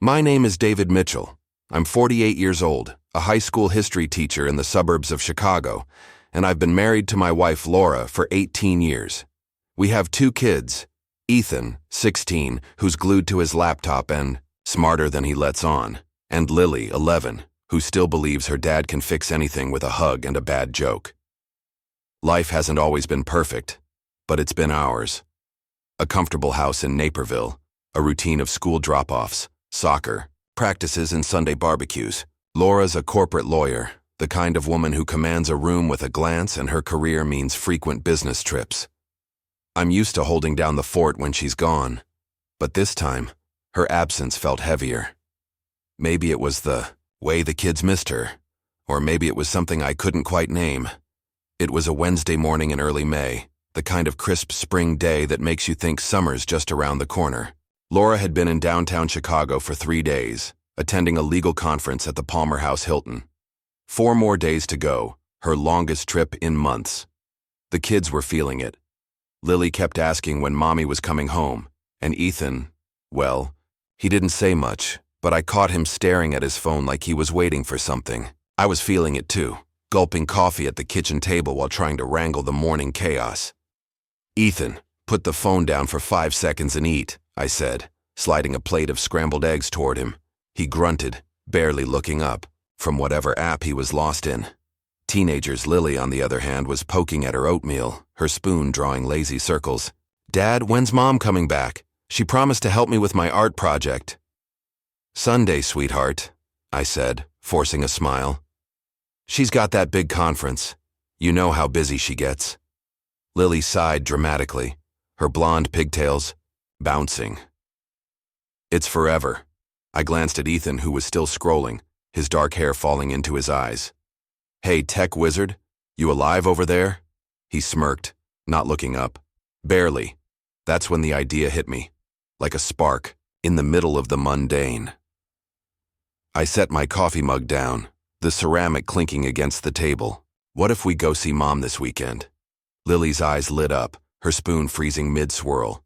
My name is David Mitchell. I'm 48 years old, a high school history teacher in the suburbs of Chicago, and I've been married to my wife Laura for 18 years. We have two kids, Ethan, 16, who's glued to his laptop and smarter than he lets on, and Lily, 11, who still believes her dad can fix anything with a hug and a bad joke. Life hasn't always been perfect, but it's been ours. A comfortable house in Naperville, a routine of school drop-offs, soccer, practices, and Sunday barbecues. Laura's a corporate lawyer, the kind of woman who commands a room with a glance, and her career means frequent business trips. I'm used to holding down the fort when she's gone, but this time, her absence felt heavier. Maybe it was the way the kids missed her, or maybe it was something I couldn't quite name. It was a Wednesday morning in early May, the kind of crisp spring day that makes you think summer's just around the corner. Laura had been in downtown Chicago for 3 days, attending a legal conference at the Palmer House Hilton. 4 more days to go, her longest trip in months. The kids were feeling it. Lily kept asking when Mommy was coming home, and Ethan, well, he didn't say much, but I caught him staring at his phone like he was waiting for something. I was feeling it too, gulping coffee at the kitchen table while trying to wrangle the morning chaos. "Ethan, put the phone down for 5 seconds and eat," I said, sliding a plate of scrambled eggs toward him. He grunted, barely looking up, from whatever app he was lost in. Teenager's Lily, on the other hand, was poking at her oatmeal, her spoon drawing lazy circles. "Dad, when's Mom coming back? She promised to help me with my art project." "Sunday, sweetheart," I said, forcing a smile. "She's got that big conference. You know how busy she gets." Lily sighed dramatically, her blonde pigtails bouncing. "It's forever." I glanced at Ethan, who was still scrolling, his dark hair falling into his eyes. "Hey, tech wizard, you alive over there?" He smirked, not looking up. "Barely." That's when the idea hit me, like a spark, in the middle of the mundane. I set my coffee mug down, the ceramic clinking against the table. "What if we go see Mom this weekend?" Lily's eyes lit up, her spoon freezing mid-swirl.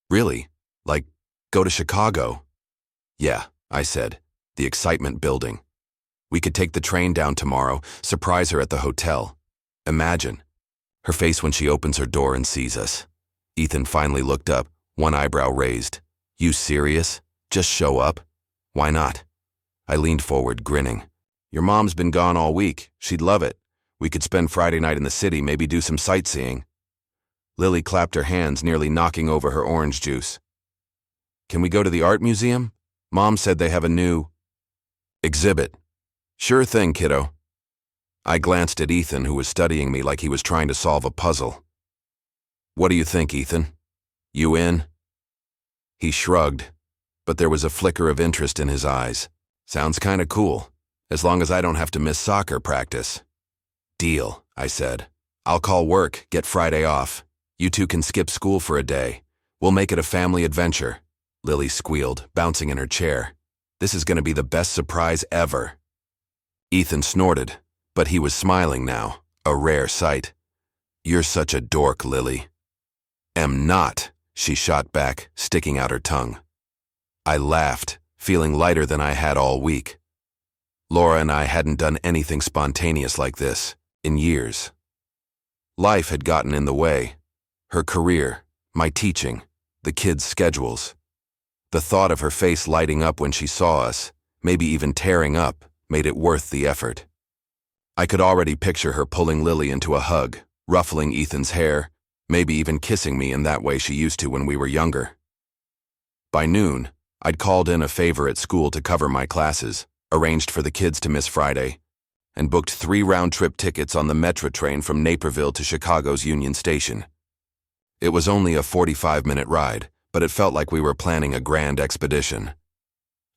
"Really? Like, go to Chicago?" "Yeah," I said, the excitement building. "We could take the train down tomorrow, surprise her at the hotel. Imagine her face when she opens her door and sees us." Ethan finally looked up, one eyebrow raised. "You serious? Just show up? Why not?" I leaned forward, grinning. "Your mom's been gone all week. She'd love it. We could spend Friday night in the city, maybe do some sightseeing." Lily clapped her hands, nearly knocking over her orange juice. "Can we go to the art museum? Mom said they have a new exhibit." "Sure thing, kiddo." I glanced at Ethan, who was studying me like he was trying to solve a puzzle. "What do you think, Ethan? You in?" He shrugged, but there was a flicker of interest in his eyes. "Sounds kinda cool, as long as I don't have to miss soccer practice." "Deal," I said. "I'll call work, get Friday off. You two can skip school for a day. We'll make it a family adventure." Lily squealed, bouncing in her chair. "This is gonna be the best surprise ever." Ethan snorted, but he was smiling now, a rare sight. "You're such a dork, Lily." "Am not," she shot back, sticking out her tongue. I laughed, feeling lighter than I had all week. Laura and I hadn't done anything spontaneous like this in years. Life had gotten in the way. Her career, my teaching, the kids' schedules. The thought of her face lighting up when she saw us, maybe even tearing up, made it worth the effort. I could already picture her pulling Lily into a hug, ruffling Ethan's hair, maybe even kissing me in that way she used to when we were younger. By noon, I'd called in a favor at school to cover my classes, arranged for the kids to miss Friday, and booked 3 round-trip tickets on the Metro train from Naperville to Chicago's Union Station. It was only a 45-minute ride, but it felt like we were planning a grand expedition.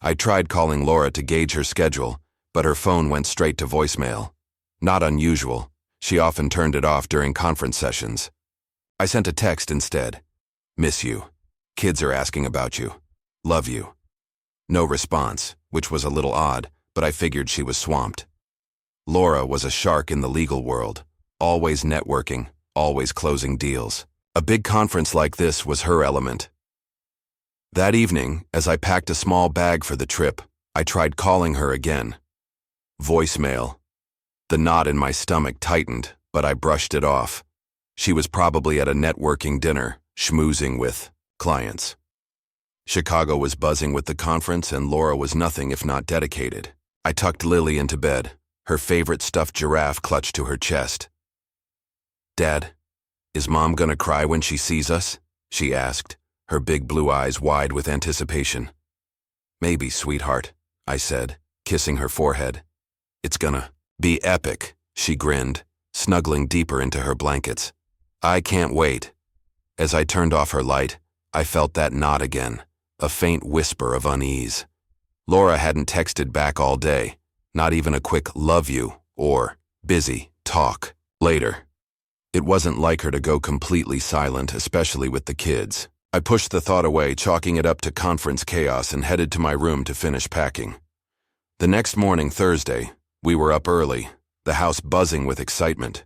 I tried calling Laura to gauge her schedule, but her phone went straight to voicemail. Not unusual. She often turned it off during conference sessions. I sent a text instead. "Miss you. Kids are asking about you. Love you." No response, which was a little odd, but I figured she was swamped. Laura was a shark in the legal world, always networking, always closing deals. A big conference like this was her element. That evening, as I packed a small bag for the trip, I tried calling her again. Voicemail. The knot in my stomach tightened, but I brushed it off. She was probably at a networking dinner, schmoozing with clients. Chicago was buzzing with the conference, and Laura was nothing if not dedicated. I tucked Lily into bed, her favorite stuffed giraffe clutched to her chest. "Dad, is Mom gonna cry when she sees us?" she asked, her big blue eyes wide with anticipation. "Maybe, sweetheart," I said, kissing her forehead. "It's gonna be epic," she grinned, snuggling deeper into her blankets. "I can't wait." As I turned off her light, I felt that knot again, a faint whisper of unease. Laura hadn't texted back all day, not even a quick "love you" or "busy, talk later." It wasn't like her to go completely silent, especially with the kids. I pushed the thought away, chalking it up to conference chaos, and headed to my room to finish packing. The next morning, Thursday, we were up early, the house buzzing with excitement.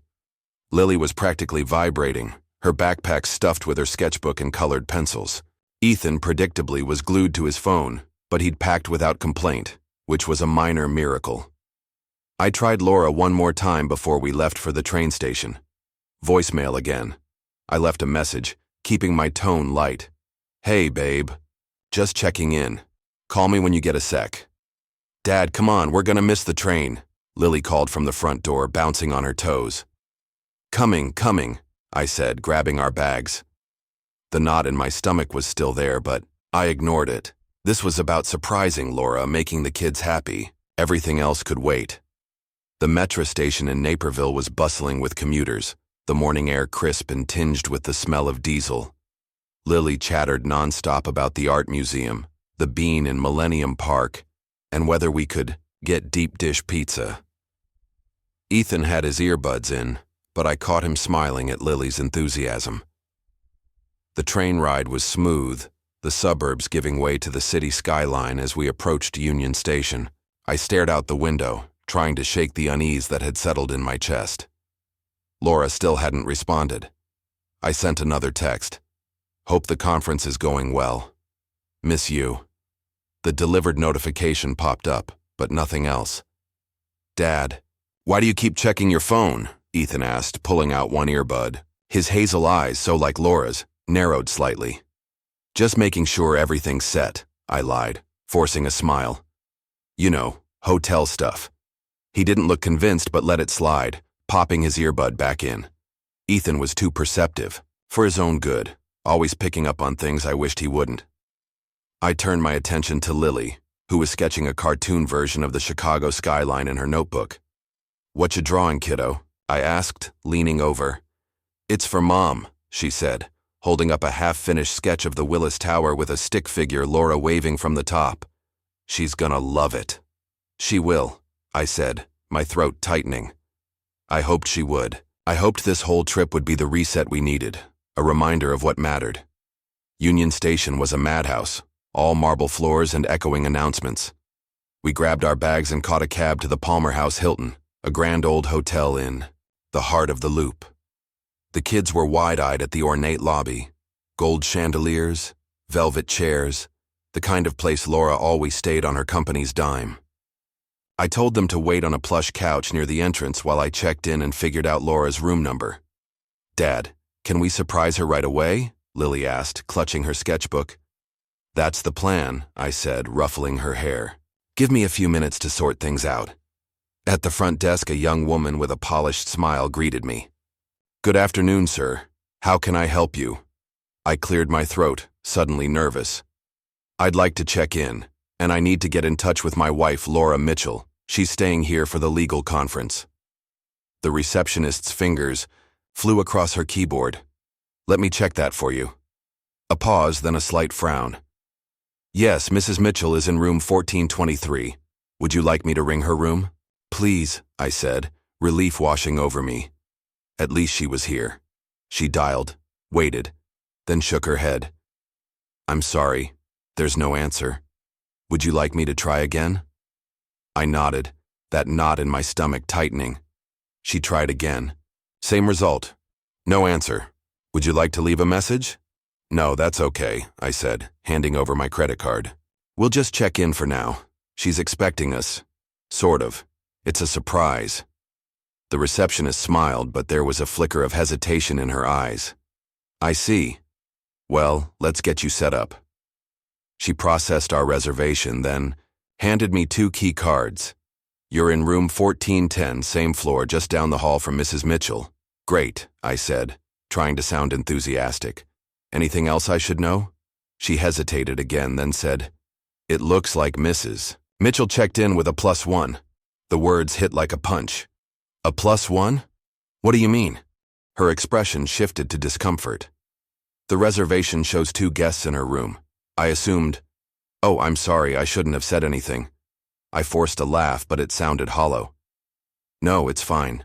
Lily was practically vibrating, her backpack stuffed with her sketchbook and colored pencils. Ethan, predictably, was glued to his phone, but he'd packed without complaint, which was a minor miracle. I tried Laura one more time before we left for the train station. Voicemail again. I left a message, keeping my tone light. "Hey, babe. Just checking in. Call me when you get a sec." "Dad, come on, we're gonna miss the train," Lily called from the front door, bouncing on her toes. Coming," I said, grabbing our bags. The knot in my stomach was still there, but I ignored it. This was about surprising Laura, making the kids happy. Everything else could wait. The metro station in Naperville was bustling with commuters, the morning air crisp and tinged with the smell of diesel. Lily chattered nonstop about the art museum, the Bean in Millennium Park, and whether we could get deep dish pizza. Ethan had his earbuds in, but I caught him smiling at Lily's enthusiasm. The train ride was smooth, the suburbs giving way to the city skyline as we approached Union Station. I stared out the window, trying to shake the unease that had settled in my chest. Laura still hadn't responded. I sent another text. "Hope the conference is going well. Miss you." The delivered notification popped up, but nothing else. "Dad, why do you keep checking your phone?" Ethan asked, pulling out one earbud. His hazel eyes, so like Laura's, narrowed slightly. "Just making sure everything's set," I lied, forcing a smile. "You know, hotel stuff." He didn't look convinced but let it slide, popping his earbud back in. Ethan was too perceptive, for his own good, always picking up on things I wished he wouldn't. I turned my attention to Lily, who was sketching a cartoon version of the Chicago skyline in her notebook. "What you drawing, kiddo?" I asked, leaning over. "It's for Mom," she said, holding up a half-finished sketch of the Willis Tower with a stick figure Laura waving from the top. "She's gonna love it." "She will," I said, my throat tightening. I hoped she would. I hoped this whole trip would be the reset we needed, a reminder of what mattered. Union Station was a madhouse, all marble floors and echoing announcements. We grabbed our bags and caught a cab to the Palmer House Hilton, a grand old hotel in the heart of the Loop. The kids were wide-eyed at the ornate lobby, gold chandeliers, velvet chairs, the kind of place Laura always stayed on her company's dime. I told them to wait on a plush couch near the entrance while I checked in and figured out Laura's room number. "Dad, can we surprise her right away?" Lily asked, clutching her sketchbook. "That's the plan," I said, ruffling her hair. "Give me a few minutes to sort things out." At the front desk, a young woman with a polished smile greeted me. "Good afternoon, sir. How can I help you?" I cleared my throat, suddenly nervous. "I'd like to check in, and I need to get in touch with my wife, Laura Mitchell. She's staying here for the legal conference." The receptionist's fingers flew across her keyboard. "Let me check that for you." A pause, then a slight frown. "Yes, Mrs. Mitchell is in room 1423. Would you like me to ring her room?" "Please," I said, relief washing over me. At least she was here. She dialed, waited, then shook her head. "I'm sorry, there's no answer. Would you like me to try again?" I nodded, that knot in my stomach tightening. She tried again. Same result. No answer. "Would you like to leave a message?" No, that's okay, I said, handing over my credit card. We'll just check in for now. She's expecting us. Sort of. It's a surprise. The receptionist smiled, but there was a flicker of hesitation in her eyes. I see. Well, let's get you set up. She processed our reservation, then handed me 2 key cards. You're in room 1410, same floor, just down the hall from Mrs. Mitchell. Great, I said, trying to sound enthusiastic. Anything else I should know? She hesitated again, then said, It looks like Mrs. Mitchell checked in with a +1. The words hit like a punch. A +1? What do you mean? Her expression shifted to discomfort. The reservation shows 2 guests in her room. I assumed, oh, I'm sorry, I shouldn't have said anything. I forced a laugh, but it sounded hollow. No, it's fine.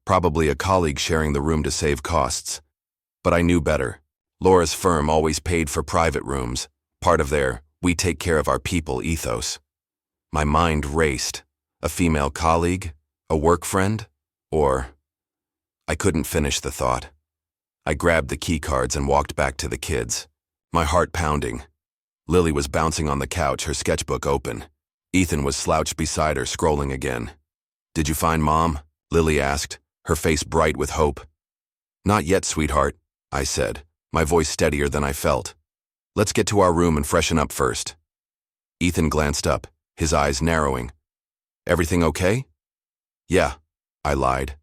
Probably a colleague sharing the room to save costs. But I knew better. Laura's firm always paid for private rooms, part of their we take care of our people ethos. My mind raced. A female colleague? A work friend? Or... I couldn't finish the thought. I grabbed the key cards and walked back to the kids, my heart pounding. Lily was bouncing on the couch, her sketchbook open. Ethan was slouched beside her, scrolling again. Did you find Mom? Lily asked, her face bright with hope. Not yet, sweetheart, I said, my voice steadier than I felt. Let's get to our room and freshen up first. Ethan glanced up, his eyes narrowing. Everything okay? Yeah, I lied.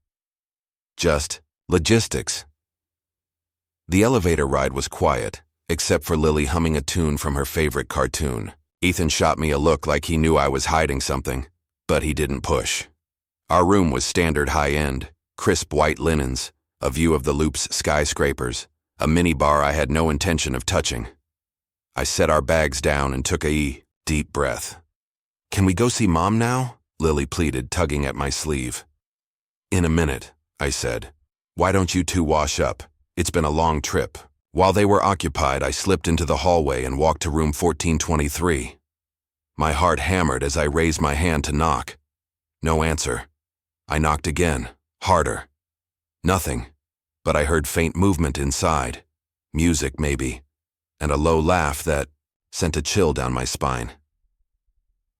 Just logistics. The elevator ride was quiet, except for Lily humming a tune from her favorite cartoon. Ethan shot me a look like he knew I was hiding something, but he didn't push. Our room was standard high-end, crisp white linens, a view of the Loop's skyscrapers, a minibar I had no intention of touching. I set our bags down and took a deep breath. Can we go see Mom now? Lily pleaded, tugging at my sleeve. In a minute, I said. Why don't you 2 wash up? It's been a long trip. While they were occupied, I slipped into the hallway and walked to room 1423. My heart hammered as I raised my hand to knock. No answer. I knocked again, harder. Nothing, but I heard faint movement inside. Music, maybe, and a low laugh that sent a chill down my spine.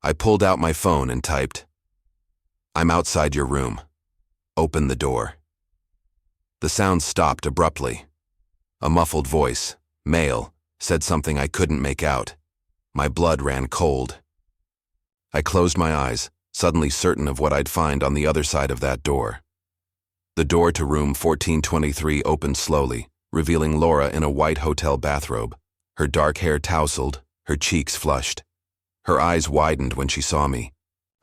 I pulled out my phone and typed, I'm outside your room. Open the door. The sound stopped abruptly. A muffled voice, male, said something I couldn't make out. My blood ran cold. I closed my eyes, suddenly certain of what I'd find on the other side of that door. The door to room 1423 opened slowly, revealing Laura in a white hotel bathrobe, her dark hair tousled, her cheeks flushed. Her eyes widened when she saw me,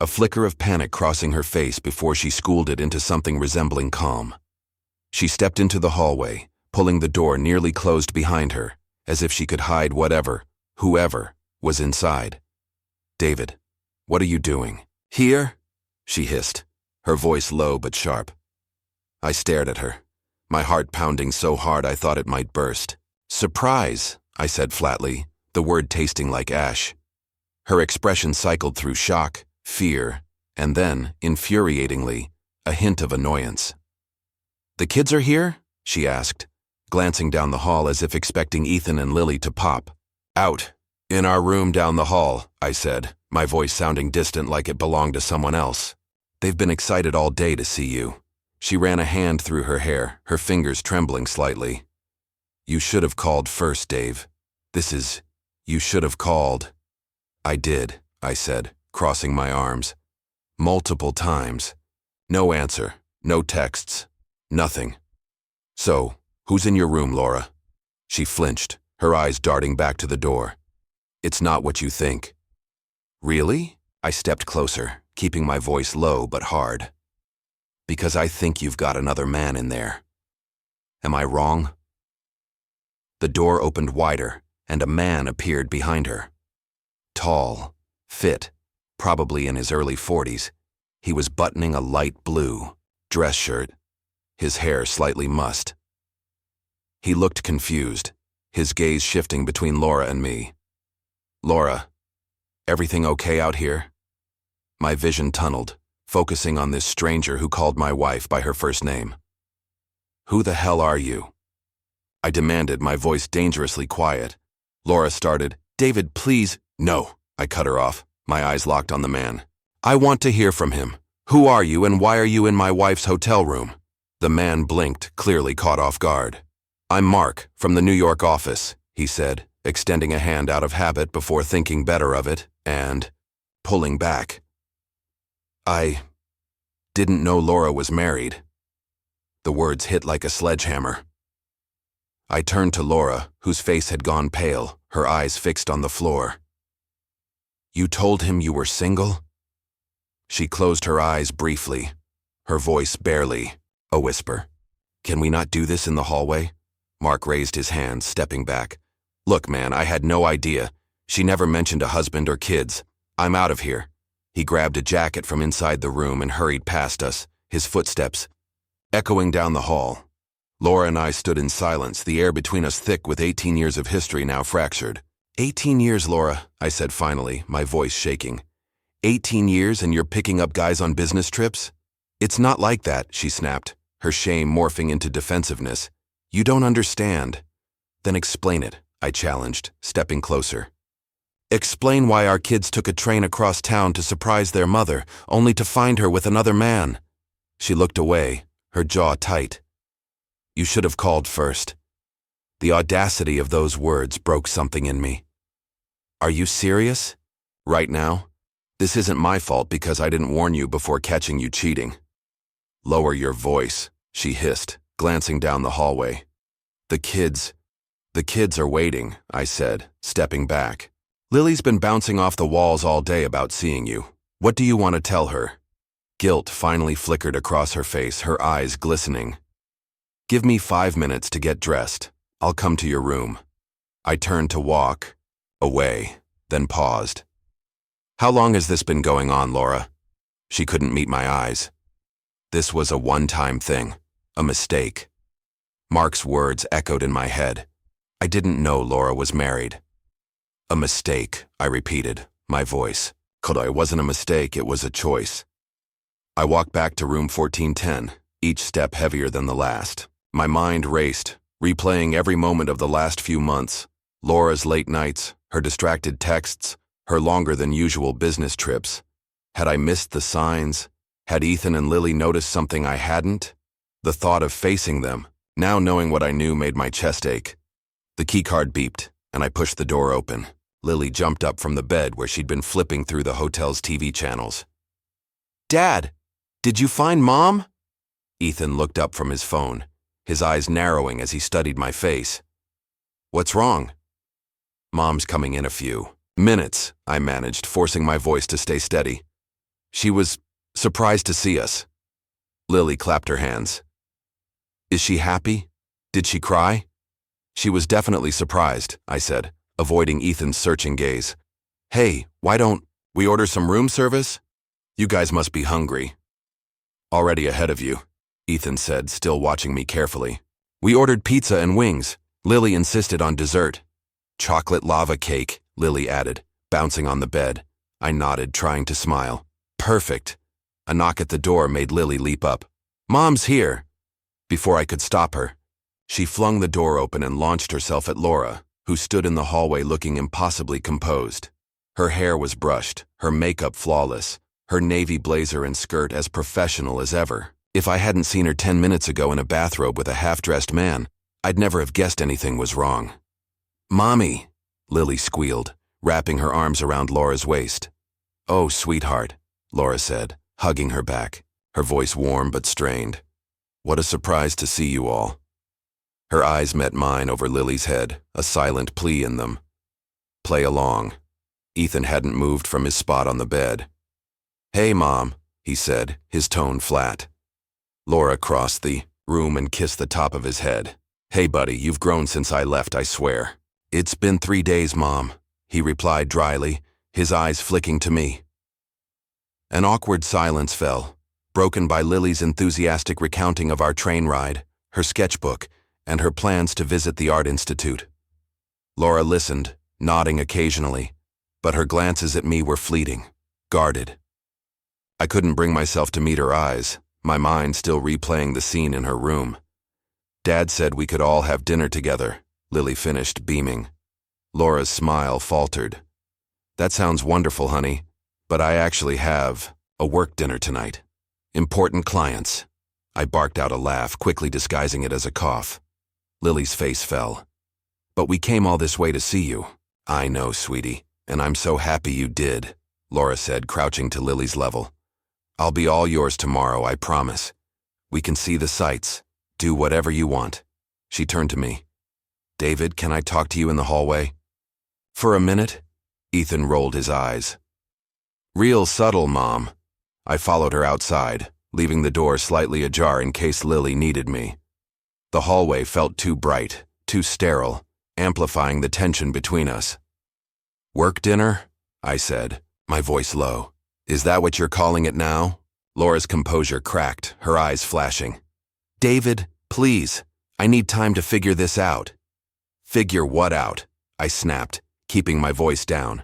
a flicker of panic crossing her face before she schooled it into something resembling calm. She stepped into the hallway, pulling the door nearly closed behind her, as if she could hide whatever, whoever, was inside. David, what are you doing? Here? She hissed, her voice low but sharp. I stared at her, my heart pounding so hard I thought it might burst. Surprise, I said flatly, the word tasting like ash. Her expression cycled through shock, fear, and then, infuriatingly, a hint of annoyance. The kids are here? She asked, glancing down the hall as if expecting Ethan and Lily to pop. Out. In our room down the hall, I said, my voice sounding distant like it belonged to someone else. They've been excited all day to see you. She ran a hand through her hair, her fingers trembling slightly. You should have called first, Dave. You should have called. I did, I said, crossing my arms. Multiple times. No answer, no texts, nothing. So, who's in your room, Laura? She flinched, her eyes darting back to the door. It's not what you think. Really? I stepped closer, keeping my voice low but hard. Because I think you've got another man in there. Am I wrong? The door opened wider, and a man appeared behind her. Tall, fit, probably in his early 40s, he was buttoning a light blue dress shirt, his hair slightly mussed. He looked confused, his gaze shifting between Laura and me. Laura, everything okay out here? My vision tunneled, focusing on this stranger who called my wife by her first name. Who the hell are you? I demanded, my voice dangerously quiet. Laura started, "David, please." "No," I cut her off, my eyes locked on the man. "I want to hear from him. Who are you and why are you in my wife's hotel room?" The man blinked, clearly caught off guard. "I'm Mark, from the New York office," he said, extending a hand out of habit before thinking better of it, and pulling back. "I didn't know Laura was married." The words hit like a sledgehammer. I turned to Laura, whose face had gone pale, her eyes fixed on the floor. "You told him you were single?" She closed her eyes briefly, her voice barely a whisper. "Can we not do this in the hallway?" Mark raised his hand, stepping back. "Look, man, I had no idea. She never mentioned a husband or kids. I'm out of here." He grabbed a jacket from inside the room and hurried past us, his footsteps echoing down the hall. Laura and I stood in silence, the air between us thick with 18 years of history now fractured. 18 years, Laura," I said finally, my voice shaking. 18 years and you're picking up guys on business trips? "It's not like that," she snapped, her shame morphing into defensiveness. "You don't understand." "Then explain it," I challenged, stepping closer. "Explain why our kids took a train across town to surprise their mother, only to find her with another man." She looked away, her jaw tight. "You should have called first." The audacity of those words broke something in me. "Are you serious? Right now? This isn't my fault because I didn't warn you before catching you cheating." "Lower your voice," she hissed, glancing down the hallway. The kids are waiting," I said, stepping back. "Lily's been bouncing off the walls all day about seeing you. What do you want to tell her?" Guilt finally flickered across her face, her eyes glistening. "Give me 5 minutes to get dressed. I'll come to your room." I turned to walk away, then paused. "How long has this been going on, Laura?" She couldn't meet my eyes. This was a one-time thing, a mistake. Mark's words echoed in my head. I didn't know Laura was married. "A mistake," I repeated, my voice. It wasn't a mistake, it was a choice. I walked back to room 1410, each step heavier than the last. My mind raced, replaying every moment of the last few months. Laura's late nights, her distracted texts, her longer-than-usual business trips. Had I missed the signs? Had Ethan and Lily noticed something I hadn't? The thought of facing them, now knowing what I knew, made my chest ache. The keycard beeped, and I pushed the door open. Lily jumped up from the bed where she'd been flipping through the hotel's TV channels. "Dad, did you find Mom?" Ethan looked up from his phone, his eyes narrowing as he studied my face. "What's wrong?" "Mom's coming in a few minutes," I managed, forcing my voice to stay steady. "She was surprised to see us." Lily clapped her hands. "Is she happy? Did she cry?" "She was definitely surprised," I said, avoiding Ethan's searching gaze. "Hey, why don't we order some room service? You guys must be hungry." "Already ahead of you," Ethan said, still watching me carefully. "We ordered pizza and wings." Lily insisted on dessert. "Chocolate lava cake," Lily added, bouncing on the bed. I nodded, trying to smile. "Perfect." A knock at the door made Lily leap up. "Mom's here." Before I could stop her, she flung the door open and launched herself at Laura, who stood in the hallway looking impossibly composed. Her hair was brushed, her makeup flawless, her navy blazer and skirt as professional as ever. If I hadn't seen her 10 minutes ago in a bathrobe with a half-dressed man, I'd never have guessed anything was wrong. "Mommy," Lily squealed, wrapping her arms around Laura's waist. "Oh, sweetheart," Laura said, hugging her back, her voice warm but strained. "What a surprise to see you all." Her eyes met mine over Lily's head, a silent plea in them. "Play along." Ethan hadn't moved from his spot on the bed. "Hey, Mom," he said, his tone flat. Laura crossed the room and kissed the top of his head. "Hey, buddy, you've grown since I left, I swear." "It's been 3 days, Mom," he replied dryly, his eyes flicking to me. An awkward silence fell, broken by Lily's enthusiastic recounting of our train ride, her sketchbook, and her plans to visit the Art Institute. Laura listened, nodding occasionally, but her glances at me were fleeting, guarded. I couldn't bring myself to meet her eyes, my mind still replaying the scene in her room. Dad said we could all have dinner together, Lily finished, beaming. Laura's smile faltered. That sounds wonderful, honey, but I actually have a work dinner tonight. Important clients. I barked out a laugh, quickly disguising it as a cough. Lily's face fell. But we came all this way to see you. I know, sweetie, and I'm so happy you did, Laura said, crouching to Lily's level. I'll be all yours tomorrow, I promise. We can see the sights. Do whatever you want. She turned to me. David, can I talk to you in the hallway? For a minute? Ethan rolled his eyes. Real subtle, Mom. I followed her outside, leaving the door slightly ajar in case Lily needed me. The hallway felt too bright, too sterile, amplifying the tension between us. Work dinner? I said, my voice low. Is that what you're calling it now? Laura's composure cracked, her eyes flashing. David, please, I need time to figure this out. Figure what out? I snapped, keeping my voice down.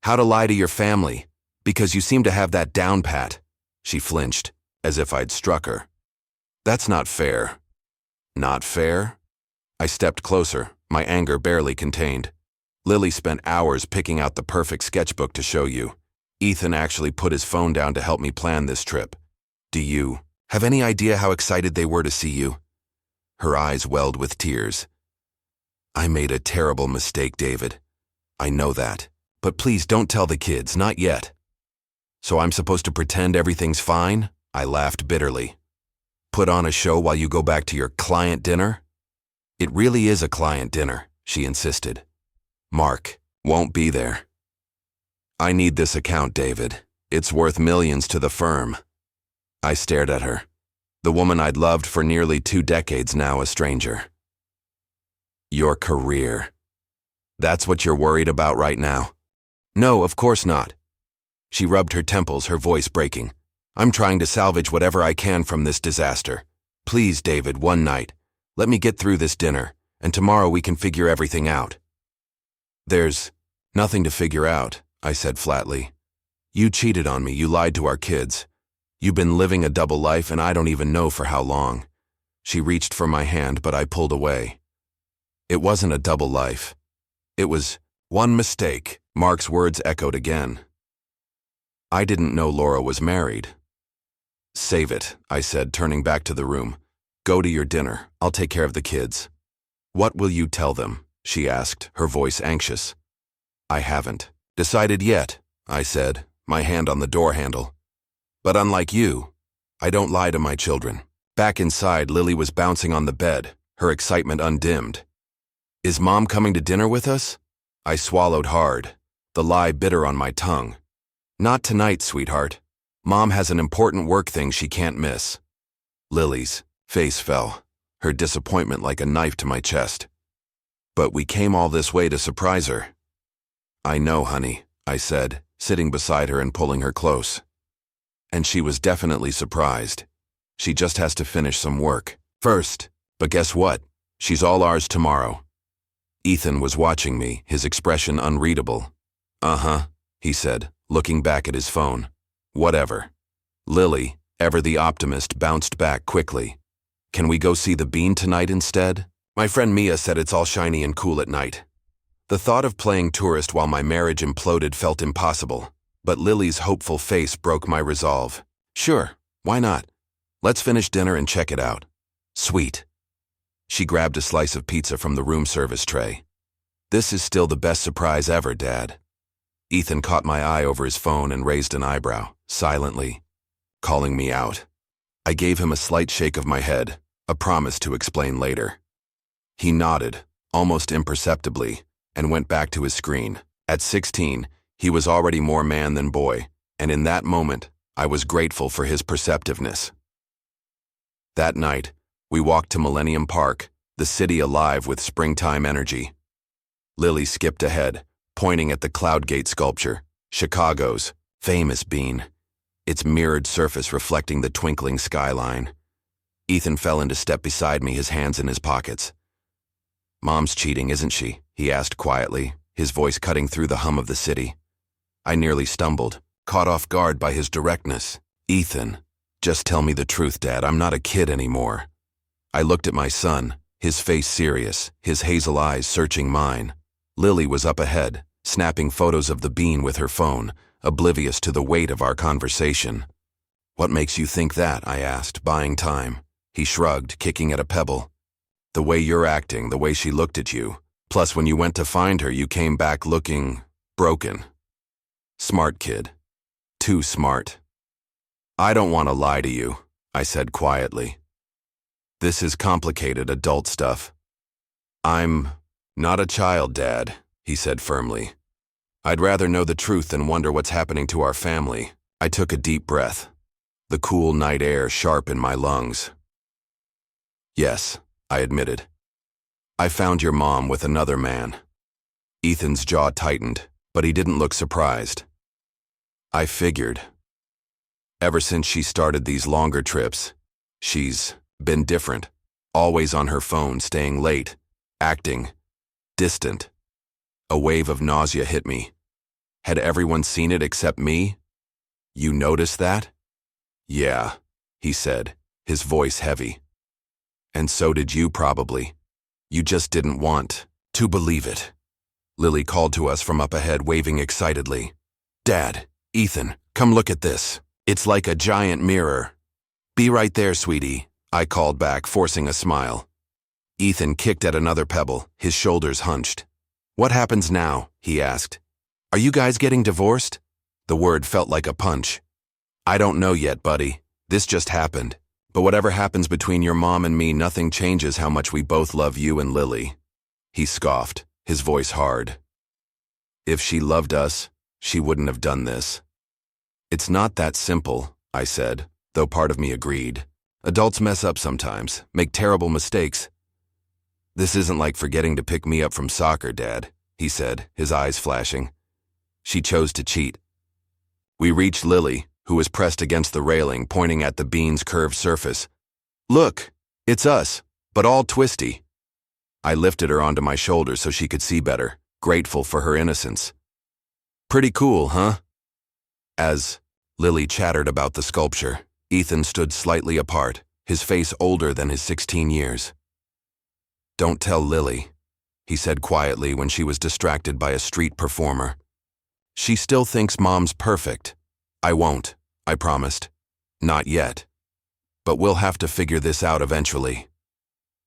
How to lie to your family, because you seem to have that down pat. She flinched, as if I'd struck her. That's not fair. Not fair? I stepped closer, my anger barely contained. Lily spent hours picking out the perfect sketchbook to show you. Ethan actually put his phone down to help me plan this trip. Do you have any idea how excited they were to see you? Her eyes welled with tears. I made a terrible mistake, David. I know that. But please don't tell the kids, not yet. So I'm supposed to pretend everything's fine? I laughed bitterly. Put on a show while you go back to your client dinner? It really is a client dinner, she insisted. Mark won't be there. I need this account, David. It's worth millions to the firm. I stared at her. The woman I'd loved for nearly 2 decades, now a stranger. Your career. That's what you're worried about right now? No, of course not. She rubbed her temples, her voice breaking. I'm trying to salvage whatever I can from this disaster. Please, David, one night. Let me get through this dinner, and tomorrow we can figure everything out. There's nothing to figure out, I said flatly. You cheated on me, you lied to our kids. You've been living a double life and I don't even know for how long. She reached for my hand, but I pulled away. It wasn't a double life. It was one mistake, Mark's words echoed again. I didn't know Laura was married. Save it, I said, turning back to the room. Go to your dinner, I'll take care of the kids. What will you tell them? She asked, her voice anxious. I haven't decided yet, I said, my hand on the door handle. But unlike you, I don't lie to my children. Back inside, Lily was bouncing on the bed, her excitement undimmed. Is Mom coming to dinner with us? I swallowed hard, the lie bitter on my tongue. Not tonight, sweetheart. Mom has an important work thing she can't miss. Lily's face fell, her disappointment like a knife to my chest. But we came all this way to surprise her. I know, honey, I said, sitting beside her and pulling her close. And she was definitely surprised. She just has to finish some work first. But guess what? She's all ours tomorrow. Ethan was watching me, his expression unreadable. Uh-huh, he said, looking back at his phone. Whatever. Lily, ever the optimist, bounced back quickly. Can we go see the Bean tonight instead? My friend Mia said it's all shiny and cool at night. The thought of playing tourist while my marriage imploded felt impossible, but Lily's hopeful face broke my resolve. Sure, why not? Let's finish dinner and check it out. Sweet. She grabbed a slice of pizza from the room service tray. This is still the best surprise ever, Dad. Ethan caught my eye over his phone and raised an eyebrow, silently, calling me out. I gave him a slight shake of my head, a promise to explain later. He nodded, almost imperceptibly, and went back to his screen. At 16, he was already more man than boy, and in that moment, I was grateful for his perceptiveness. That night, we walked to Millennium Park, the city alive with springtime energy. Lily skipped ahead, pointing at the Cloudgate sculpture, Chicago's famous bean, its mirrored surface reflecting the twinkling skyline. Ethan fell into step beside me, his hands in his pockets. Mom's cheating, isn't she? He asked quietly, his voice cutting through the hum of the city. I nearly stumbled, caught off guard by his directness. Ethan, just tell me the truth, Dad. I'm not a kid anymore. I looked at my son, his face serious, his hazel eyes searching mine. Lily was up ahead, snapping photos of the bean with her phone, oblivious to the weight of our conversation. "What makes you think that?" I asked, buying time. He shrugged, kicking at a pebble. "The way you're acting, the way she looked at you. Plus, when you went to find her, you came back looking broken. Smart kid. Too smart." "I don't want to lie to you," I said quietly. "This is complicated adult stuff." "I'm not a child, Dad," he said firmly. "I'd rather know the truth than wonder what's happening to our family." I took a deep breath, the cool night air sharp in my lungs. "Yes," I admitted. "I found your mom with another man." Ethan's jaw tightened, but he didn't look surprised. "I figured. Ever since she started these longer trips, she's been different. Always on her phone, staying late, acting distant." A wave of nausea hit me. Had everyone seen it except me? "You noticed that?" "Yeah," he said, his voice heavy. "And so did you probably. You just didn't want to believe it." Lily called to us from up ahead, waving excitedly. "Dad, Ethan, come look at this. It's like a giant mirror." "Be right there, sweetie," I called back, forcing a smile. Ethan kicked at another pebble, his shoulders hunched. "What happens now?" he asked. "Are you guys getting divorced?" The word felt like a punch. "I don't know yet, buddy. This just happened. But whatever happens between your mom and me, nothing changes how much we both love you and Lily." He scoffed, his voice hard. "If she loved us, she wouldn't have done this." "It's not that simple," I said, though part of me agreed. "Adults mess up sometimes, make terrible mistakes." "This isn't like forgetting to pick me up from soccer, Dad," he said, his eyes flashing. "She chose to cheat." We reached Lily, who was pressed against the railing, pointing at the bean's curved surface. "Look, it's us, but all twisty." I lifted her onto my shoulder so she could see better, grateful for her innocence. "Pretty cool, huh?" As Lily chattered about the sculpture, Ethan stood slightly apart, his face older than his 16 years. "Don't tell Lily," he said quietly when she was distracted by a street performer. "She still thinks Mom's perfect." "I won't," I promised. "Not yet. But we'll have to figure this out eventually."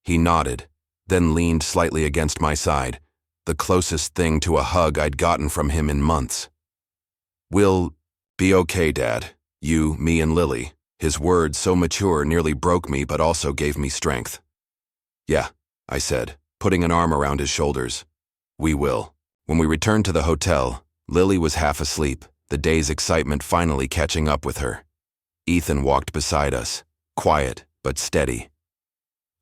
He nodded, then leaned slightly against my side, the closest thing to a hug I'd gotten from him in months. "We'll be okay, Dad. You, me, and Lily." His words, so mature, nearly broke me but also gave me strength. "Yeah," I said, putting an arm around his shoulders. "We will." When we returned to the hotel, Lily was half asleep, the day's excitement finally catching up with her. Ethan walked beside us, quiet but steady.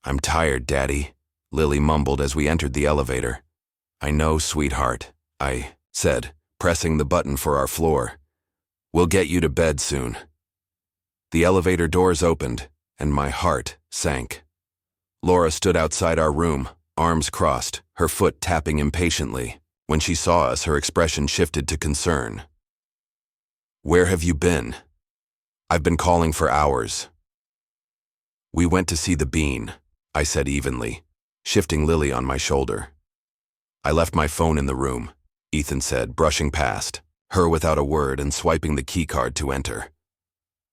"I'm tired, Daddy," Lily mumbled as we entered the elevator. "I know, sweetheart," I said, pressing the button for our floor. "We'll get you to bed soon." The elevator doors opened, and my heart sank. Laura stood outside our room, arms crossed, her foot tapping impatiently. When she saw us, her expression shifted to concern. "Where have you been?" "I've been calling for hours." "We went to see the bean," I said evenly, shifting Lily on my shoulder. "I left my phone in the room," Ethan said, brushing past her without a word and swiping the keycard to enter.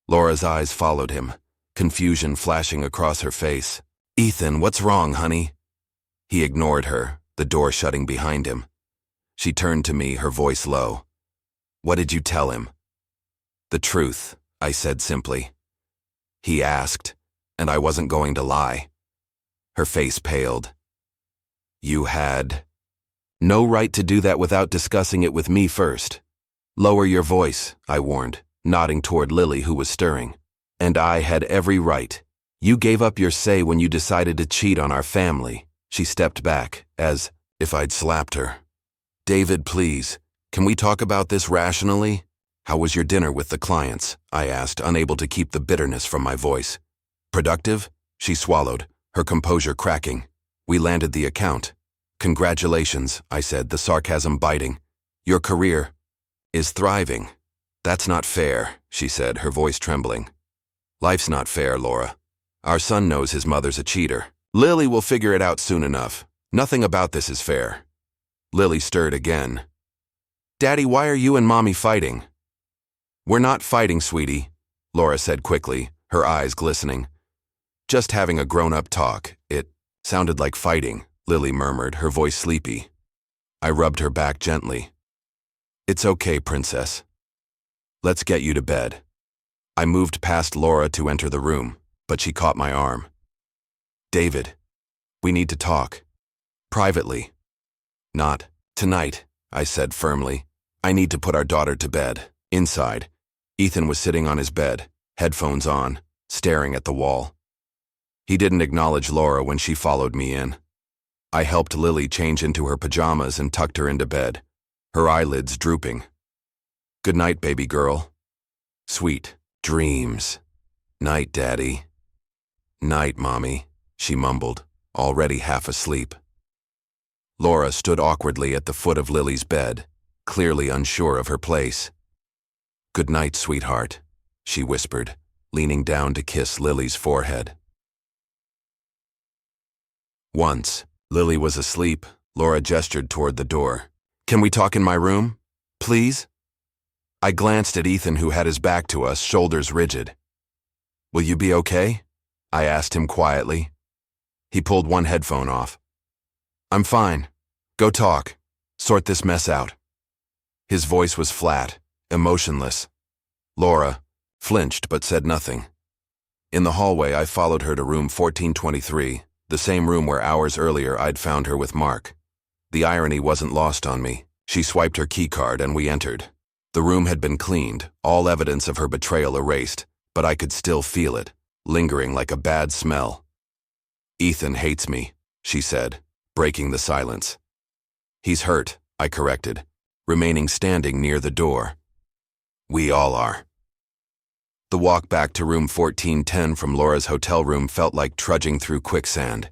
Laura's eyes followed him, confusion flashing across her face. "Ethan, what's wrong, honey?" He ignored her, the door shutting behind him. She turned to me, her voice low. "What did you tell him?" "The truth," I said simply. "He asked, and I wasn't going to lie." Her face paled. "You had no right to do that without discussing it with me first." "Lower your voice," I warned, nodding toward Lily, who was stirring. "And I had every right. You gave up your say when you decided to cheat on our family." She stepped back, as if I'd slapped her. "David, please, can we talk about this rationally?" "How was your dinner with the clients?" I asked, unable to keep the bitterness from my voice. "Productive?" She swallowed, her composure cracking. "We landed the account." "Congratulations," I said, the sarcasm biting. "Your career is thriving." "That's not fair," she said, her voice trembling. "Life's not fair, Laura. Our son knows his mother's a cheater. Lily will figure it out soon enough. Nothing about this is fair. Lily stirred again. Daddy, why are you and Mommy fighting? We're not fighting, sweetie, Laura said quickly, her eyes glistening. Just having a grown-up talk. It sounded like fighting, Lily murmured, her voice sleepy. I rubbed her back gently. It's okay, princess. Let's get you to bed. I moved past Laura to enter the room, but she caught my arm. David, we need to talk. Privately. Not tonight, I said firmly. I need to put our daughter to bed. Inside, Ethan was sitting on his bed, headphones on, staring at the wall. He didn't acknowledge Laura when she followed me in. I helped Lily change into her pajamas and tucked her into bed, her eyelids drooping. Good night, baby girl. Sweet dreams. Night, Daddy. Night, Mommy, she mumbled, already half asleep. Laura stood awkwardly at the foot of Lily's bed, clearly unsure of her place. Good night, sweetheart, she whispered, leaning down to kiss Lily's forehead. Once, Lily was asleep, Laura gestured toward the door. Can we talk in my room, please? I glanced at Ethan, who had his back to us, shoulders rigid. Will you be okay? I asked him quietly. He pulled one headphone off. I'm fine. Go talk. Sort this mess out. His voice was flat, emotionless. Laura flinched but said nothing. In the hallway, I followed her to room 1423, the same room where hours earlier I'd found her with Mark. The irony wasn't lost on me. She swiped her keycard and we entered. The room had been cleaned, all evidence of her betrayal erased, but I could still feel it, lingering like a bad smell. Ethan hates me, she said, breaking the silence. He's hurt, I corrected, remaining standing near the door. We all are. The walk back to room 1410 from Laura's hotel room felt like trudging through quicksand.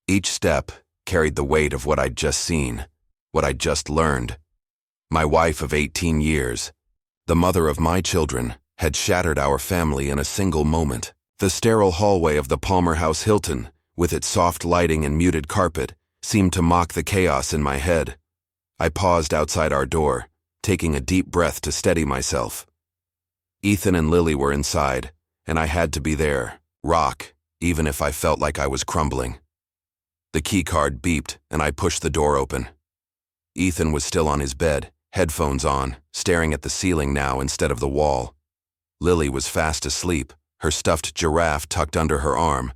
Each step carried the weight of what I'd just seen, what I'd just learned. My wife of 18 years, the mother of my children, had shattered our family in a single moment. The sterile hallway of the Palmer House Hilton, with its soft lighting and muted carpet, seemed to mock the chaos in my head. I paused outside our door, taking a deep breath to steady myself. Ethan and Lily were inside, and I had to be there, rock, even if I felt like I was crumbling. The keycard beeped, and I pushed the door open. Ethan was still on his bed, headphones on, staring at the ceiling now instead of the wall. Lily was fast asleep, her stuffed giraffe tucked under her arm,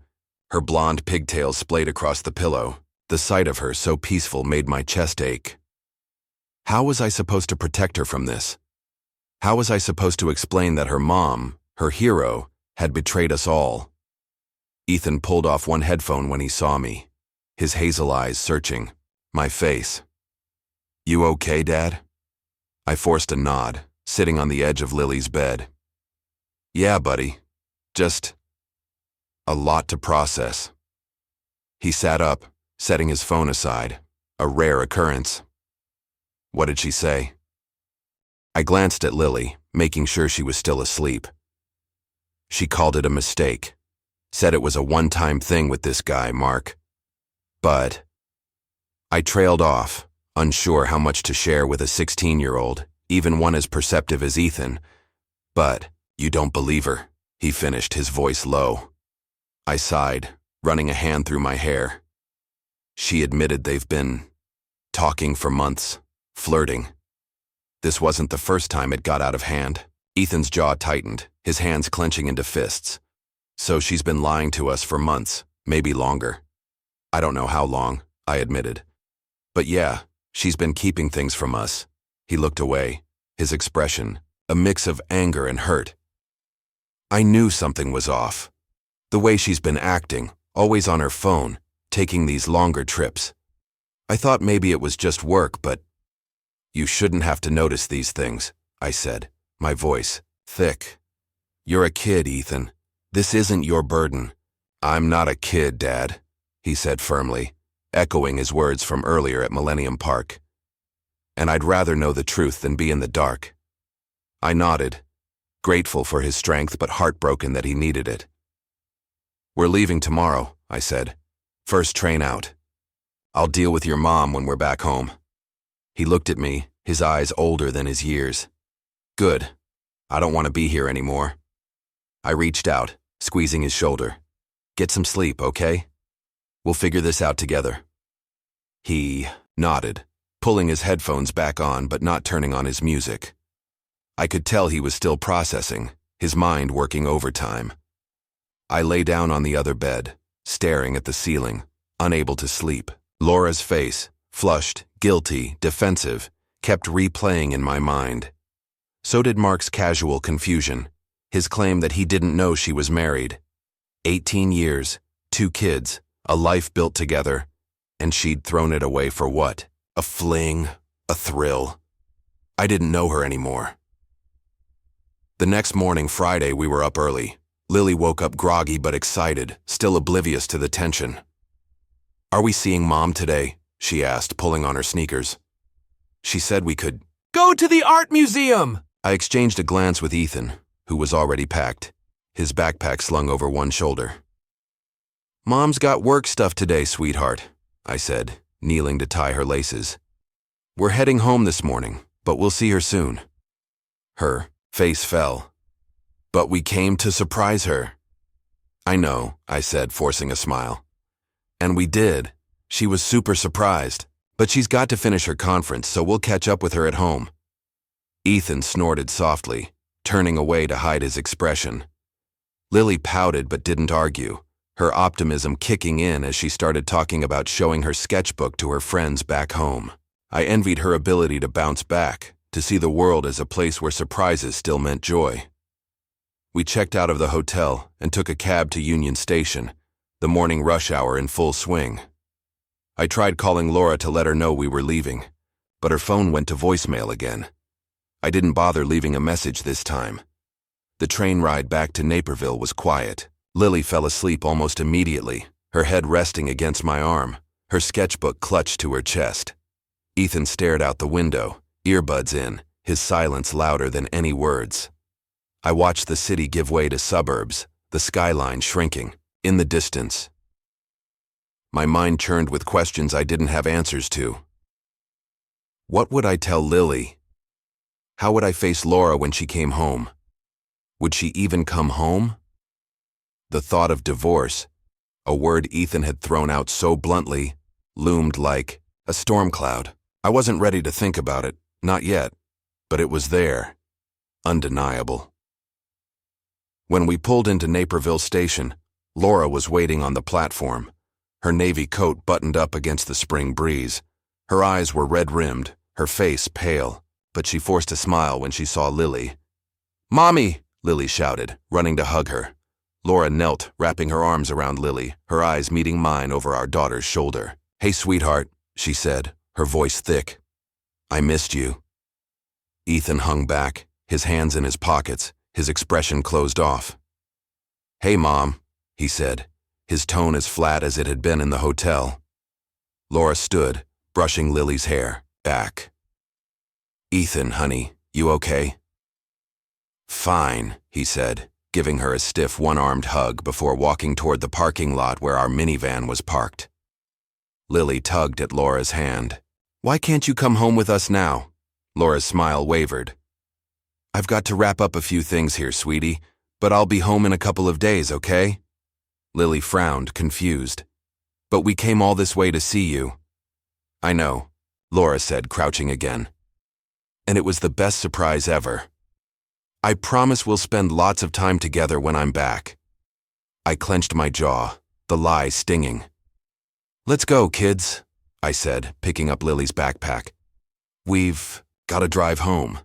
her blonde pigtails splayed across the pillow. The sight of her so peaceful made my chest ache. How was I supposed to protect her from this? How was I supposed to explain that her mom, her hero, had betrayed us all? Ethan pulled off one headphone when he saw me, his hazel eyes searching my face. You okay, Dad? I forced a nod, sitting on the edge of Lily's bed. Yeah, buddy. Just a lot to process. He sat up, setting his phone aside, a rare occurrence. What did she say? I glanced at Lily, making sure she was still asleep. She called it a mistake, said it was a one-time thing with this guy, Mark. But I trailed off, unsure how much to share with a 16-year-old, even one as perceptive as Ethan. But you don't believe her, he finished, his voice low. I sighed, running a hand through my hair. She admitted they've been talking for months, flirting. This wasn't the first time it got out of hand. Ethan's jaw tightened, his hands clenching into fists. So she's been lying to us for months, maybe longer. I don't know how long, I admitted. But yeah, she's been keeping things from us. He looked away, his expression a mix of anger and hurt. I knew something was off. The way she's been acting, always on her phone, taking these longer trips. I thought maybe it was just work, but you shouldn't have to notice these things, I said, my voice thick. You're a kid, Ethan. This isn't your burden. I'm not a kid, Dad, he said firmly, echoing his words from earlier at Millennium Park. And I'd rather know the truth than be in the dark. I nodded, grateful for his strength but heartbroken that he needed it. We're leaving tomorrow, I said. First train out. I'll deal with your mom when we're back home. He looked at me, his eyes older than his years. Good. I don't want to be here anymore. I reached out, squeezing his shoulder. Get some sleep, okay? We'll figure this out together. He nodded, pulling his headphones back on but not turning on his music. I could tell he was still processing, his mind working overtime. I lay down on the other bed, staring at the ceiling, unable to sleep. Laura's face, flushed, guilty, defensive, kept replaying in my mind. So did Mark's casual confusion, his claim that he didn't know she was married. 18 years, 2 kids, a life built together, and she'd thrown it away for what? A fling, a thrill. I didn't know her anymore. The next morning, Friday, we were up early. Lily woke up groggy but excited, still oblivious to the tension. Are we seeing Mom today? She asked, pulling on her sneakers. She said we could go to the art museum! I exchanged a glance with Ethan, who was already packed, his backpack slung over one shoulder. Mom's got work stuff today, sweetheart, I said, kneeling to tie her laces. We're heading home this morning, but we'll see her soon. Her face fell. But we came to surprise her. I know, I said, forcing a smile. And we did. She was super surprised, but she's got to finish her conference, so we'll catch up with her at home. Ethan snorted softly, turning away to hide his expression. Lily pouted but didn't argue, her optimism kicking in as she started talking about showing her sketchbook to her friends back home. I envied her ability to bounce back, to see the world as a place where surprises still meant joy. We checked out of the hotel and took a cab to Union Station, the morning rush hour in full swing. I tried calling Laura to let her know we were leaving, but her phone went to voicemail again. I didn't bother leaving a message this time. The train ride back to Naperville was quiet. Lily fell asleep almost immediately, her head resting against my arm, her sketchbook clutched to her chest. Ethan stared out the window, earbuds in, his silence louder than any words. I watched the city give way to suburbs, the skyline shrinking, in the distance. My mind churned with questions I didn't have answers to. What would I tell Lily? How would I face Laura when she came home? Would she even come home? The thought of divorce, a word Ethan had thrown out so bluntly, loomed like a storm cloud. I wasn't ready to think about it, not yet, but it was there, undeniable. When we pulled into Naperville Station, Laura was waiting on the platform, her navy coat buttoned up against the spring breeze. Her eyes were red-rimmed, her face pale, but she forced a smile when she saw Lily. "Mommy!" Lily shouted, running to hug her. Laura knelt, wrapping her arms around Lily, her eyes meeting mine over our daughter's shoulder. "Hey, sweetheart," she said, her voice thick. "I missed you." Ethan hung back, his hands in his pockets, his expression closed off. "Hey, Mom," he said, his tone as flat as it had been in the hotel. Laura stood, brushing Lily's hair back. "Ethan, honey, you okay?" "Fine," he said, giving her a stiff one-armed hug before walking toward the parking lot where our minivan was parked. Lily tugged at Laura's hand. "Why can't you come home with us now?" Laura's smile wavered. "I've got to wrap up a few things here, sweetie, but I'll be home in a couple of days, okay?" Lily frowned, confused. "But we came all this way to see you." "I know," Laura said, crouching again. "And it was the best surprise ever. I promise we'll spend lots of time together when I'm back." I clenched my jaw, the lie stinging. "Let's go, kids," I said, picking up Lily's backpack. "We've got to drive home."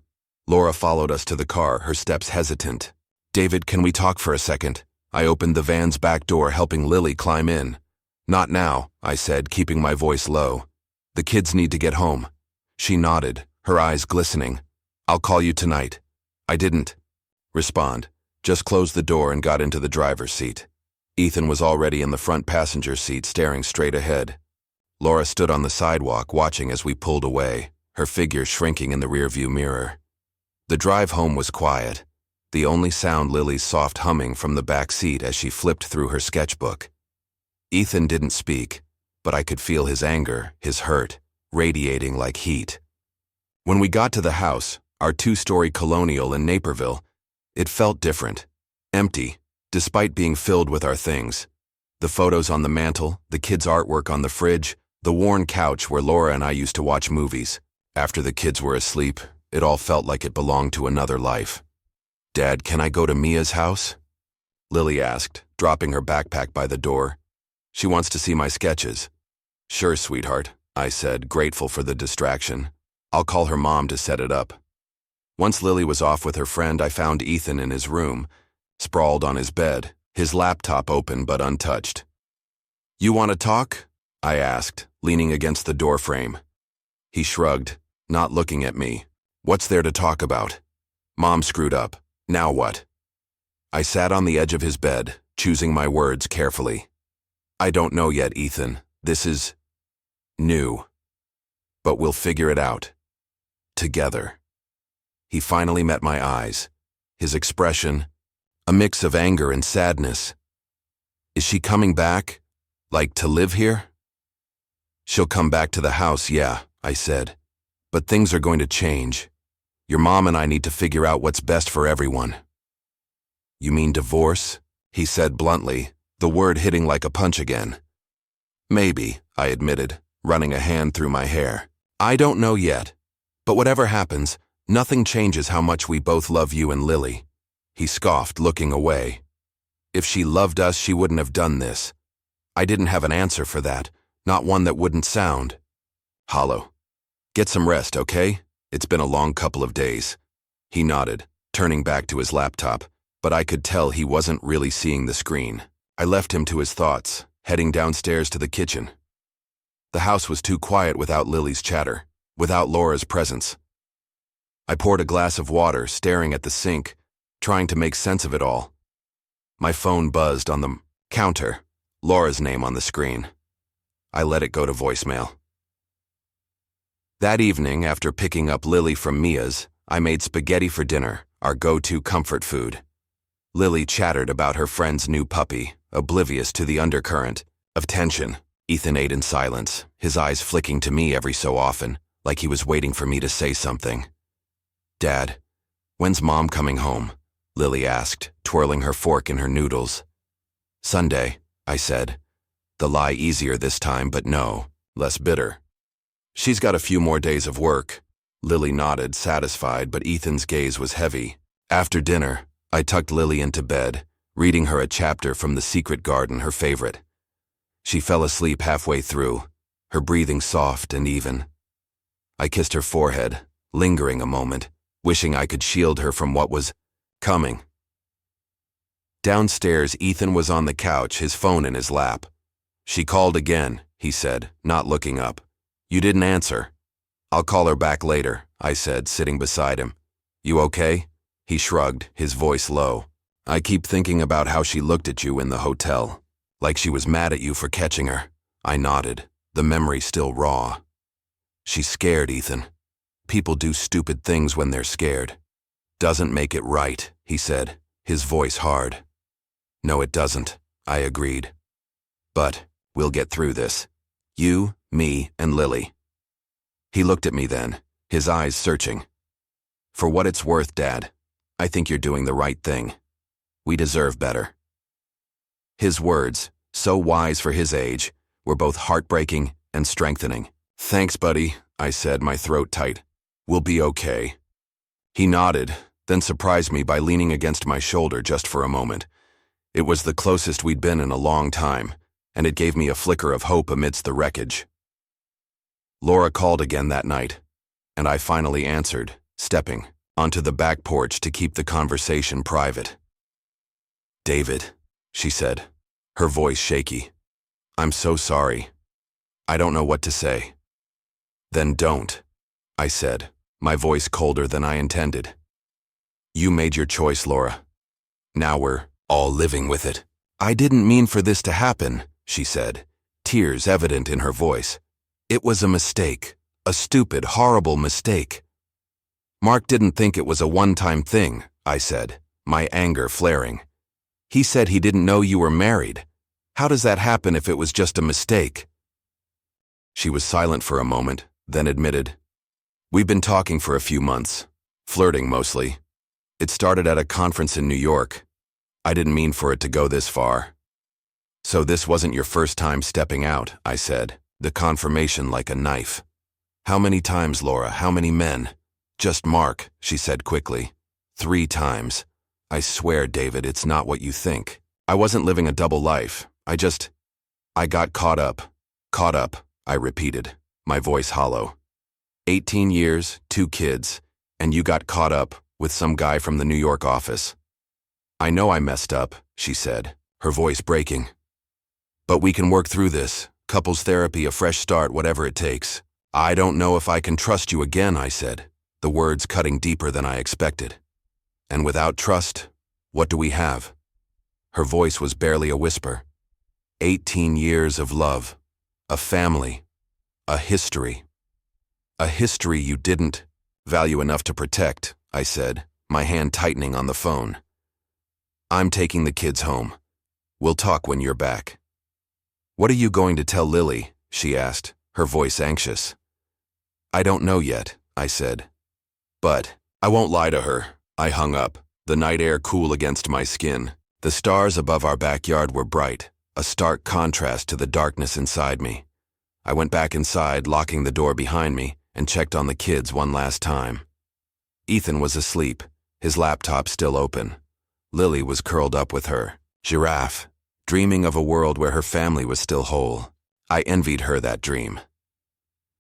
Laura followed us to the car, her steps hesitant. "David, can we talk for a second?" I opened the van's back door, helping Lily climb in. "Not now," I said, keeping my voice low. "The kids need to get home." She nodded, her eyes glistening. "I'll call you tonight." I didn't respond, just closed the door and got into the driver's seat. Ethan was already in the front passenger seat, staring straight ahead. Laura stood on the sidewalk, watching as we pulled away, her figure shrinking in the rearview mirror. The drive home was quiet. the only sound Lily's soft humming from the back seat as she flipped through her sketchbook. Ethan didn't speak, but I could feel his anger, his hurt, radiating like heat. When we got to the house, our two-story colonial in Naperville, it felt different. Empty, despite being filled with our things. The photos on the mantle, the kids' artwork on the fridge, the worn couch where Laura and I used to watch movies. After the kids were asleep, it all felt like it belonged to another life. "Dad, can I go to Mia's house?" Lily asked, dropping her backpack by the door. "She wants to see my sketches." "Sure, sweetheart," I said, grateful for the distraction. "I'll call her mom to set it up." Once Lily was off with her friend, I found Ethan in his room, sprawled on his bed, his laptop open but untouched. "You want to talk?" I asked, leaning against the doorframe. He shrugged, not looking at me. "What's there to talk about?" "Mom screwed up. Now what?" I sat on the edge of his bed, choosing my words carefully. "I don't know yet, Ethan. This is new. But we'll figure it out. Together." He finally met my eyes. His expression, a mix of anger and sadness. "Is she coming back? Like to live here?" "She'll come back to the house, yeah," I said. "But things are going to change. Your mom and I need to figure out what's best for everyone." "You mean divorce?" he said bluntly, the word hitting like a punch again. "Maybe," I admitted, running a hand through my hair. "I don't know yet. But whatever happens, nothing changes how much we both love you and Lily." He scoffed, looking away. "If she loved us, she wouldn't have done this." I didn't have an answer for that, not one that wouldn't sound hollow. "Get some rest, okay? It's been a long couple of days." He nodded, turning back to his laptop, but I could tell he wasn't really seeing the screen. I left him to his thoughts, heading downstairs to the kitchen. The house was too quiet without Lily's chatter, without Laura's presence. I poured a glass of water, staring at the sink, trying to make sense of it all. My phone buzzed on the counter, Laura's name on the screen. I let it go to voicemail. That evening, after picking up Lily from Mia's, I made spaghetti for dinner, our go-to comfort food. Lily chattered about her friend's new puppy, oblivious to the undercurrent of tension. Ethan ate in silence, his eyes flicking to me every so often, like he was waiting for me to say something. "Dad, when's Mom coming home?" Lily asked, twirling her fork in her noodles. "Sunday," I said. The lie easier this time, but no, less bitter. "She's got a few more days of work." Lily nodded, satisfied, but Ethan's gaze was heavy. After dinner, I tucked Lily into bed, reading her a chapter from The Secret Garden, her favorite. She fell asleep halfway through, her breathing soft and even. I kissed her forehead, lingering a moment, wishing I could shield her from what was coming. Downstairs, Ethan was on the couch, his phone in his lap. "She called again," he said, not looking up. "You didn't answer." "I'll call her back later," I said, sitting beside him. "You okay?" He shrugged, his voice low. "I keep thinking about how she looked at you in the hotel, like she was mad at you for catching her." I nodded, the memory still raw. "She's scared, Ethan. People do stupid things when they're scared. Doesn't make it right," he said, his voice hard. "No, it doesn't," I agreed. "But we'll get through this. You, me, and Lily." He looked at me then, his eyes searching. "For what it's worth, Dad, I think you're doing the right thing. We deserve better." His words, so wise for his age, were both heartbreaking and strengthening. "Thanks, buddy," I said, my throat tight. "We'll be okay." He nodded, then surprised me by leaning against my shoulder just for a moment. It was the closest we'd been in a long time, and it gave me a flicker of hope amidst the wreckage. Laura called again that night, and I finally answered, stepping onto the back porch to keep the conversation private. "David," she said, her voice shaky. "I'm so sorry. I don't know what to say." "Then don't," I said, my voice colder than I intended. "You made your choice, Laura. Now we're all living with it." "I didn't mean for this to happen," she said, tears evident in her voice. "It was a mistake, a stupid, horrible mistake." "Mark didn't think it was a one-time thing," I said, my anger flaring. He said he didn't know you were married. How does that happen if it was just a mistake? She was silent for a moment, then admitted, "We've been talking for a few months, flirting mostly. It started at a conference in New York. I didn't mean for it to go this far." "So this wasn't your first time stepping out," I said, the confirmation like a knife. "How many times, Laura? How many men?" "Just Mark," she said quickly. 3 times. "I swear, David, it's not what you think. I wasn't living a double life. I got caught up, I repeated, my voice hollow. 18 years, 2 kids, and you got caught up with some guy from the New York office." "I know I messed up," she said, her voice breaking. "But we can work through this. Couples therapy, a fresh start, whatever it takes." "I don't know if I can trust you again," I said, the words cutting deeper than I expected. "And without trust, what do we have?" Her voice was barely a whisper. 18 years of love, a family, a history. "A history you didn't value enough to protect," I said, my hand tightening on the phone. "I'm taking the kids home. We'll talk when you're back." "What are you going to tell Lily?" she asked, her voice anxious. "I don't know yet," I said. "But I won't lie to her." I hung up, the night air cool against my skin. The stars above our backyard were bright, a stark contrast to the darkness inside me. I went back inside, locking the door behind me, and checked on the kids one last time. Ethan was asleep, his laptop still open. Lily was curled up with her giraffe, dreaming of a world where her family was still whole. I envied her that dream.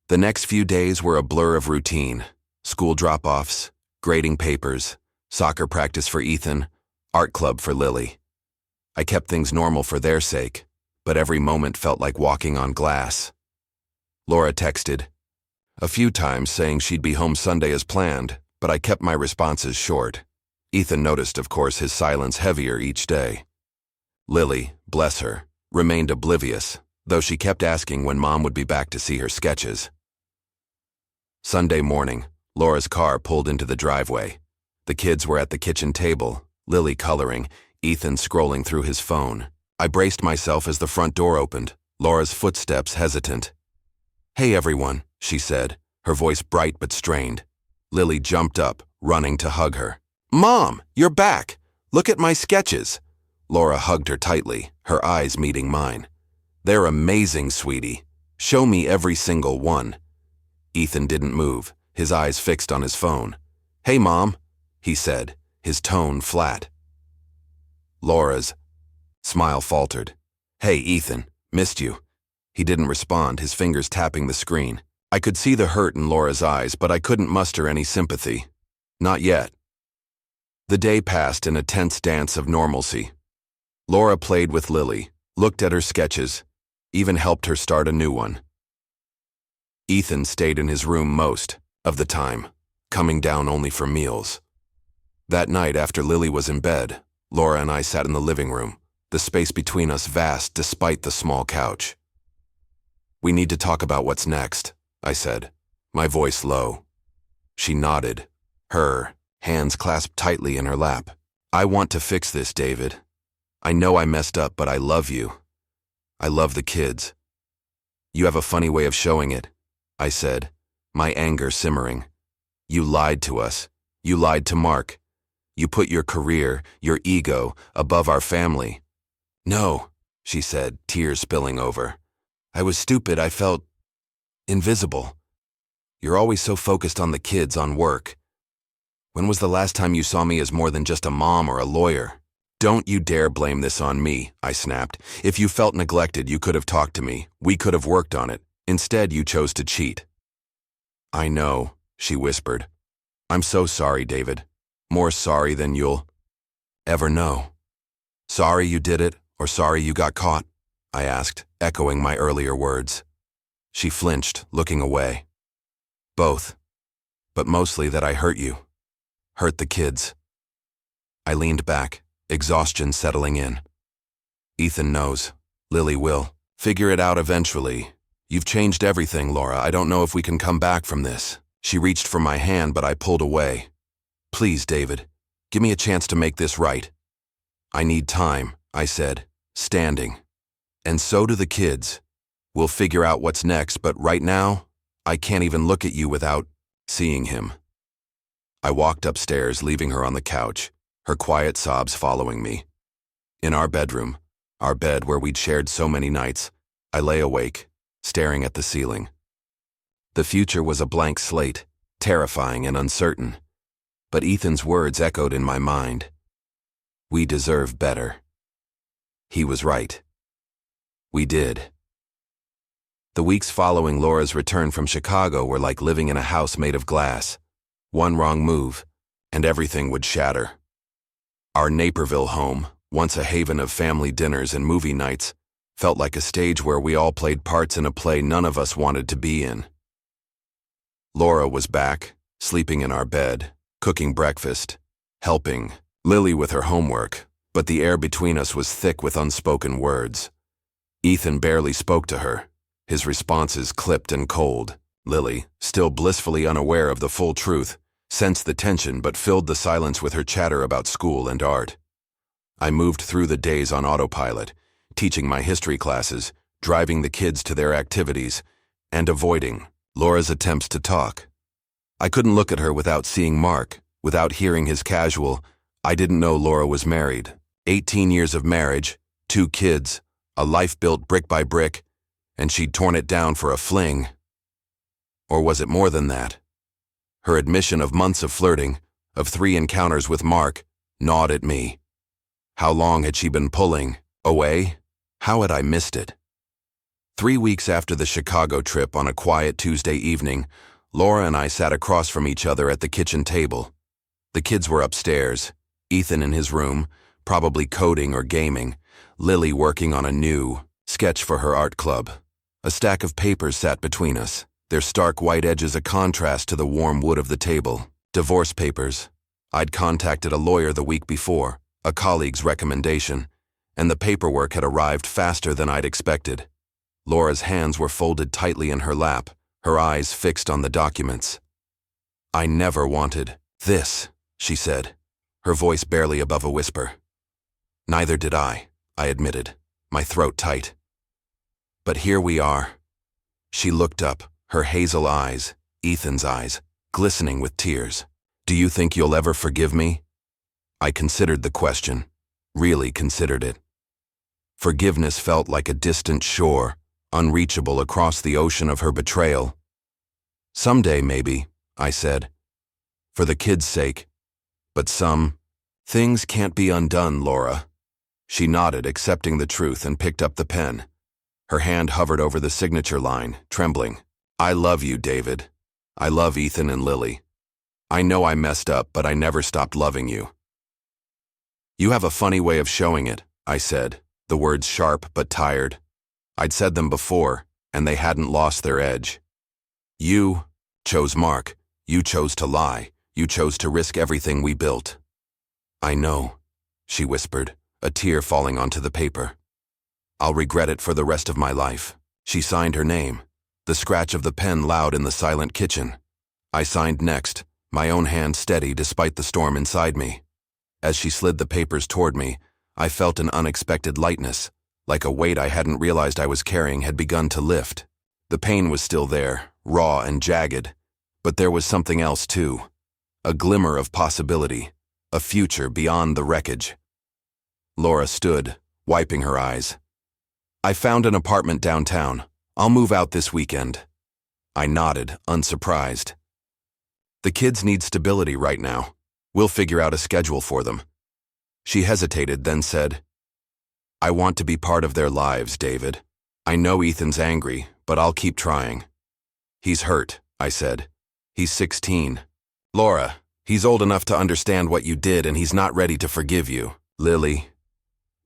The next few days were a blur of routine: school drop-offs, grading papers, soccer practice for Ethan, art club for Lily. I kept things normal for their sake, but every moment felt like walking on glass. Laura texted a few times saying she'd be home Sunday as planned, but I kept my responses short. Ethan noticed, of course, his silence heavier each day. Lily, bless her, remained oblivious, though she kept asking when Mom would be back to see her sketches. Sunday morning, Laura's car pulled into the driveway. The kids were at the kitchen table, Lily coloring, Ethan scrolling through his phone. I braced myself as the front door opened, Laura's footsteps hesitant. "Hey everyone," she said, her voice bright but strained. Lily jumped up, running to hug her. "Mom, you're back! Look at my sketches!" Laura hugged her tightly, her eyes meeting mine. "They're amazing, sweetie. Show me every single one." Ethan didn't move, his eyes fixed on his phone. "Hey, Mom," he said, his tone flat. Laura's smile faltered. "Hey, Ethan, missed you." He didn't respond, his fingers tapping the screen. I could see the hurt in Laura's eyes, but I couldn't muster any sympathy. Not yet. The day passed in a tense dance of normalcy. Laura played with Lily, looked at her sketches, even helped her start a new one. Ethan stayed in his room most of the time, coming down only for meals. That night, after Lily was in bed, Laura and I sat in the living room, the space between us vast despite the small couch. "We need to talk about what's next," I said, my voice low. She nodded, her hands clasped tightly in her lap. "I want to fix this, David. I know I messed up, but I love you. I love the kids." "You have a funny way of showing it," I said, my anger simmering. "You lied to us. You lied to Mark. You put your career, your ego, above our family." "No," she said, tears spilling over. "I was stupid. I felt invisible. You're always so focused on the kids, on work. When was the last time you saw me as more than just a mom or a lawyer?" "Don't you dare blame this on me," I snapped. "If you felt neglected, you could have talked to me. We could have worked on it. Instead, you chose to cheat." "I know," she whispered. "I'm so sorry, David. More sorry than you'll ever know." "Sorry you did it, or sorry you got caught?" I asked, echoing my earlier words. She flinched, looking away. "Both. But mostly that I hurt you. Hurt the kids." I leaned back, exhaustion settling in. "Ethan knows. Lily will. Figure it out eventually. You've changed everything, Laura. I don't know if we can come back from this." She reached for my hand, but I pulled away. "Please, David. Give me a chance to make this right. I need time, I said, standing. And so do the kids. We'll figure out what's next, but right now, I can't even look at you without seeing him. I walked upstairs, leaving her on the couch, her quiet sobs following me. In our bedroom, our bed where we'd shared so many nights, I lay awake, staring at the ceiling. The future was a blank slate, terrifying and uncertain. But Ethan's words echoed in my mind. We deserve better. He was right. We did. The weeks following Laura's return from Chicago were like living in a house made of glass. One wrong move, and everything would shatter. Our Naperville home, once a haven of family dinners and movie nights, felt like a stage where we all played parts in a play none of us wanted to be in. Laura was back, sleeping in our bed, cooking breakfast, helping Lily with her homework, but the air between us was thick with unspoken words. Ethan barely spoke to her, his responses clipped and cold. Lily, still blissfully unaware of the full truth, sensed the tension but filled the silence with her chatter about school and art. I moved through the days on autopilot, teaching my history classes, driving the kids to their activities, and avoiding Laura's attempts to talk. I couldn't look at her without seeing Mark, without hearing his casual, I didn't know Laura was married. 18 years of marriage, 2 kids, a life built brick by brick, and she'd torn it down for a fling. Or was it more than that? Her admission of months of flirting, of 3 encounters with Mark, gnawed at me. How long had she been pulling away? How had I missed it? 3 weeks after the Chicago trip, on a quiet Tuesday evening, Laura and I sat across from each other at the kitchen table. The kids were upstairs, Ethan in his room, probably coding or gaming, Lily working on a new sketch for her art club. A stack of papers sat between us, their stark white edges a contrast to the warm wood of the table. Divorce papers. I'd contacted a lawyer the week before, a colleague's recommendation, and the paperwork had arrived faster than I'd expected. Laura's hands were folded tightly in her lap, her eyes fixed on the documents. I never wanted this, she said, her voice barely above a whisper. Neither did I admitted, my throat tight. But here we are. She looked up, her hazel eyes, Ethan's eyes, glistening with tears. Do you think you'll ever forgive me? I considered the question, really considered it. Forgiveness felt like a distant shore, unreachable across the ocean of her betrayal. Someday, maybe, I said. For the kids' sake. But things can't be undone, Laura. She nodded, accepting the truth, and picked up the pen. Her hand hovered over the signature line, trembling. I love you, David. I love Ethan and Lily. I know I messed up, but I never stopped loving you. You have a funny way of showing it, I said, the words sharp but tired. I'd said them before, and they hadn't lost their edge. You chose Mark. You chose to lie. You chose to risk everything we built. I know, she whispered, a tear falling onto the paper. I'll regret it for the rest of my life. She signed her name, the scratch of the pen loud in the silent kitchen. I signed next, my own hand steady despite the storm inside me. As she slid the papers toward me, I felt an unexpected lightness, like a weight I hadn't realized I was carrying had begun to lift. The pain was still there, raw and jagged, but there was something else too. A glimmer of possibility, a future beyond the wreckage. Laura stood, wiping her eyes. I found an apartment downtown. I'll move out this weekend. I nodded, unsurprised. The kids need stability right now. We'll figure out a schedule for them. She hesitated, then said, I want to be part of their lives, David. I know Ethan's angry, but I'll keep trying. He's hurt, I said. He's 16. Laura, he's old enough to understand what you did, and he's not ready to forgive you. Lily.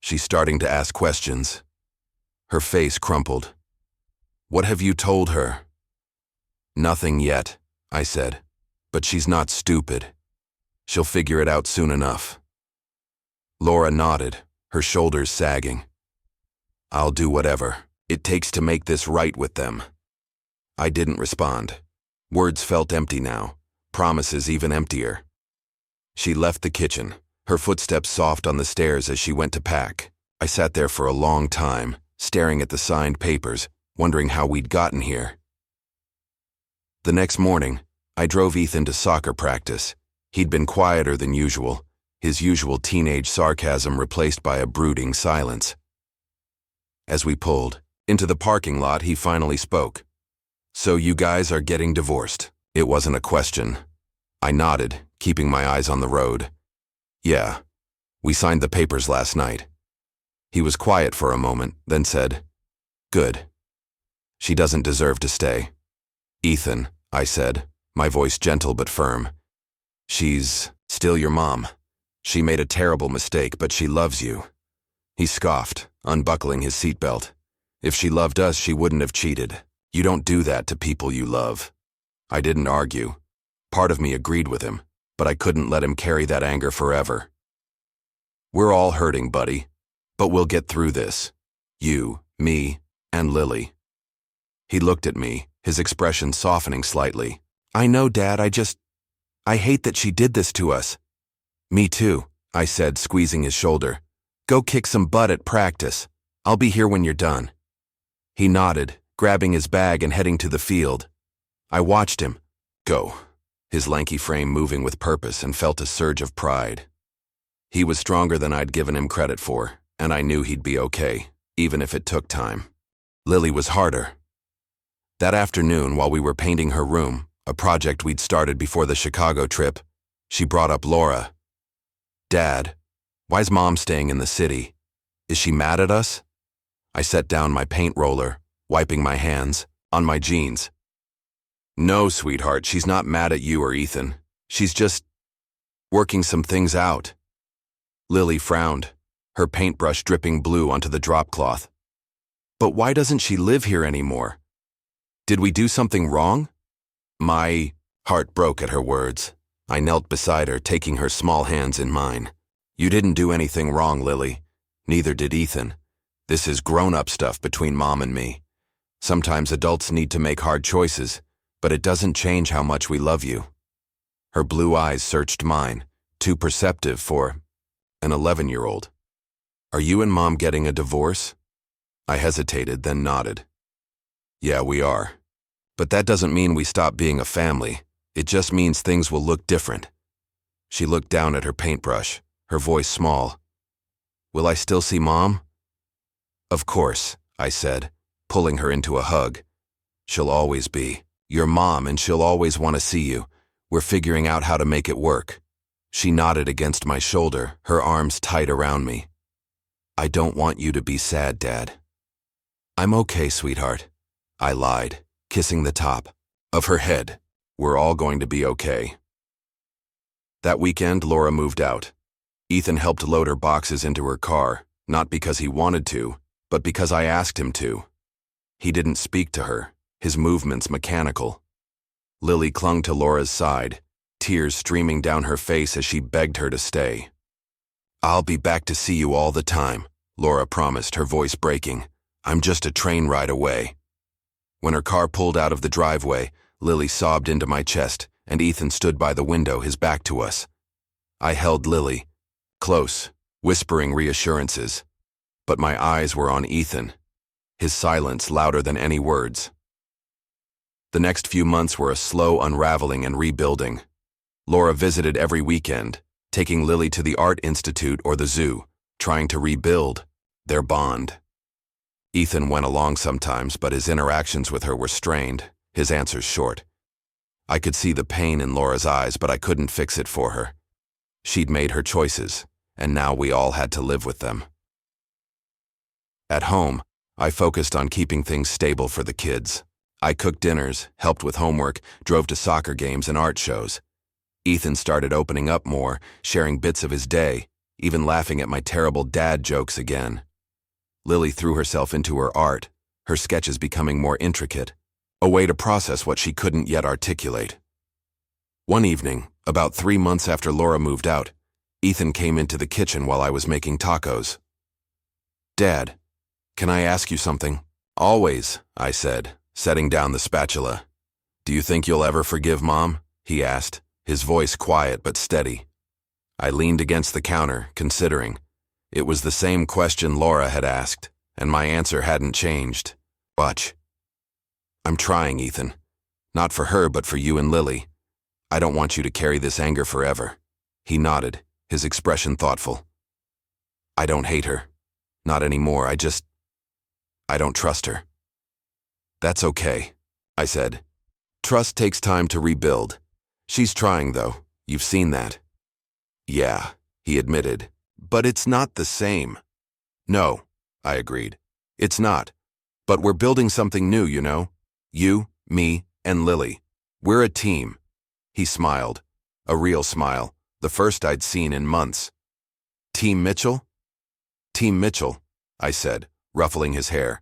She's starting to ask questions. Her face crumpled. What have you told her? Nothing yet, I said. But she's not stupid. She'll figure it out soon enough. Laura nodded, her shoulders sagging. I'll do whatever it takes to make this right with them. I didn't respond. Words felt empty now, promises even emptier. She left the kitchen, her footsteps soft on the stairs as she went to pack. I sat there for a long time, staring at the signed papers, wondering how we'd gotten here. The next morning, I drove Ethan to soccer practice. He'd been quieter than usual, his usual teenage sarcasm replaced by a brooding silence. As we pulled into the parking lot, he finally spoke. "So you guys are getting divorced?" It wasn't a question. I nodded, keeping my eyes on the road. "Yeah, we signed the papers last night." He was quiet for a moment, then said, "Good. She doesn't deserve to stay." "Ethan," I said, my voice gentle but firm. "She's still your mom. She made a terrible mistake, but she loves you." He scoffed, unbuckling his seatbelt. "If she loved us, she wouldn't have cheated. You don't do that to people you love." I didn't argue. Part of me agreed with him, but I couldn't let him carry that anger forever. "We're all hurting, buddy, but we'll get through this. You, me, and Lily." He looked at me, his expression softening slightly. "I know, Dad, I hate that she did this to us." "Me too," I said, squeezing his shoulder. "Go kick some butt at practice. I'll be here when you're done." He nodded, grabbing his bag and heading to the field. I watched him go, his lanky frame moving with purpose, and felt a surge of pride. He was stronger than I'd given him credit for, and I knew he'd be okay, even if it took time. Lily was harder. That afternoon, while we were painting her room, a project we'd started before the Chicago trip, she brought up Laura. "Dad, why's Mom staying in the city? Is she mad at us?" I set down my paint roller, wiping my hands, on my jeans. "No, sweetheart, she's not mad at you or Ethan. She's just working some things out." Lily frowned, her paintbrush dripping blue onto the drop cloth. "But why doesn't she live here anymore? Did we do something wrong?" My heart broke at her words. I knelt beside her, taking her small hands in mine. "You didn't do anything wrong, Lily. Neither did Ethan. This is grown-up stuff between Mom and me. Sometimes adults need to make hard choices, but it doesn't change how much we love you." Her blue eyes searched mine, too perceptive for an 11-year-old. "Are you and Mom getting a divorce?" I hesitated, then nodded. "Yeah, we are. But that doesn't mean we stop being a family. It just means things will look different." She looked down at her paintbrush, her voice small. "Will I still see Mom?" "Of course," I said, pulling her into a hug. "She'll always be your mom, and she'll always want to see you. We're figuring out how to make it work." She nodded against my shoulder, her arms tight around me. "I don't want you to be sad, Dad." "I'm okay, sweetheart," I lied, kissing the top of her head. "We're all going to be okay." That weekend, Laura moved out. Ethan helped load her boxes into her car, not because he wanted to, but because I asked him to. He didn't speak to her, his movements mechanical. Lily clung to Laura's side, tears streaming down her face as she begged her to stay. "I'll be back to see you all the time," Laura promised, her voice breaking. "I'm just a train ride away." When her car pulled out of the driveway, Lily sobbed into my chest, and Ethan stood by the window, his back to us. I held Lily close, whispering reassurances, but my eyes were on Ethan, his silence louder than any words. The next few months were a slow unraveling and rebuilding. Laura visited every weekend, taking Lily to the Art Institute or the zoo, trying to rebuild their bond. Ethan went along sometimes, but his interactions with her were strained, his answers short. I could see the pain in Laura's eyes, but I couldn't fix it for her. She'd made her choices, and now we all had to live with them. At home, I focused on keeping things stable for the kids. I cooked dinners, helped with homework, drove to soccer games and art shows. Ethan started opening up more, sharing bits of his day, even laughing at my terrible dad jokes again. Lily threw herself into her art, her sketches becoming more intricate, a way to process what she couldn't yet articulate. One evening, about 3 months after Laura moved out, Ethan came into the kitchen while I was making tacos. "Dad, can I ask you something?" "Always," I said, setting down the spatula. "Do you think you'll ever forgive Mom?" he asked, his voice quiet but steady. I leaned against the counter, considering. It was the same question Laura had asked, and my answer hadn't changed. Watch. I'm trying, Ethan. Not for her, but for you and Lily. I don't want you to carry this anger forever. He nodded, his expression thoughtful. I don't hate her. Not anymore. I don't trust her. That's okay, I said. Trust takes time to rebuild. She's trying, though. You've seen that. Yeah, he admitted. But it's not the same. No, I agreed. It's not. But we're building something new, you know? You, me, and Lily. We're a team. He smiled. A real smile. The first I'd seen in months. Team Mitchell? Team Mitchell, I said, ruffling his hair.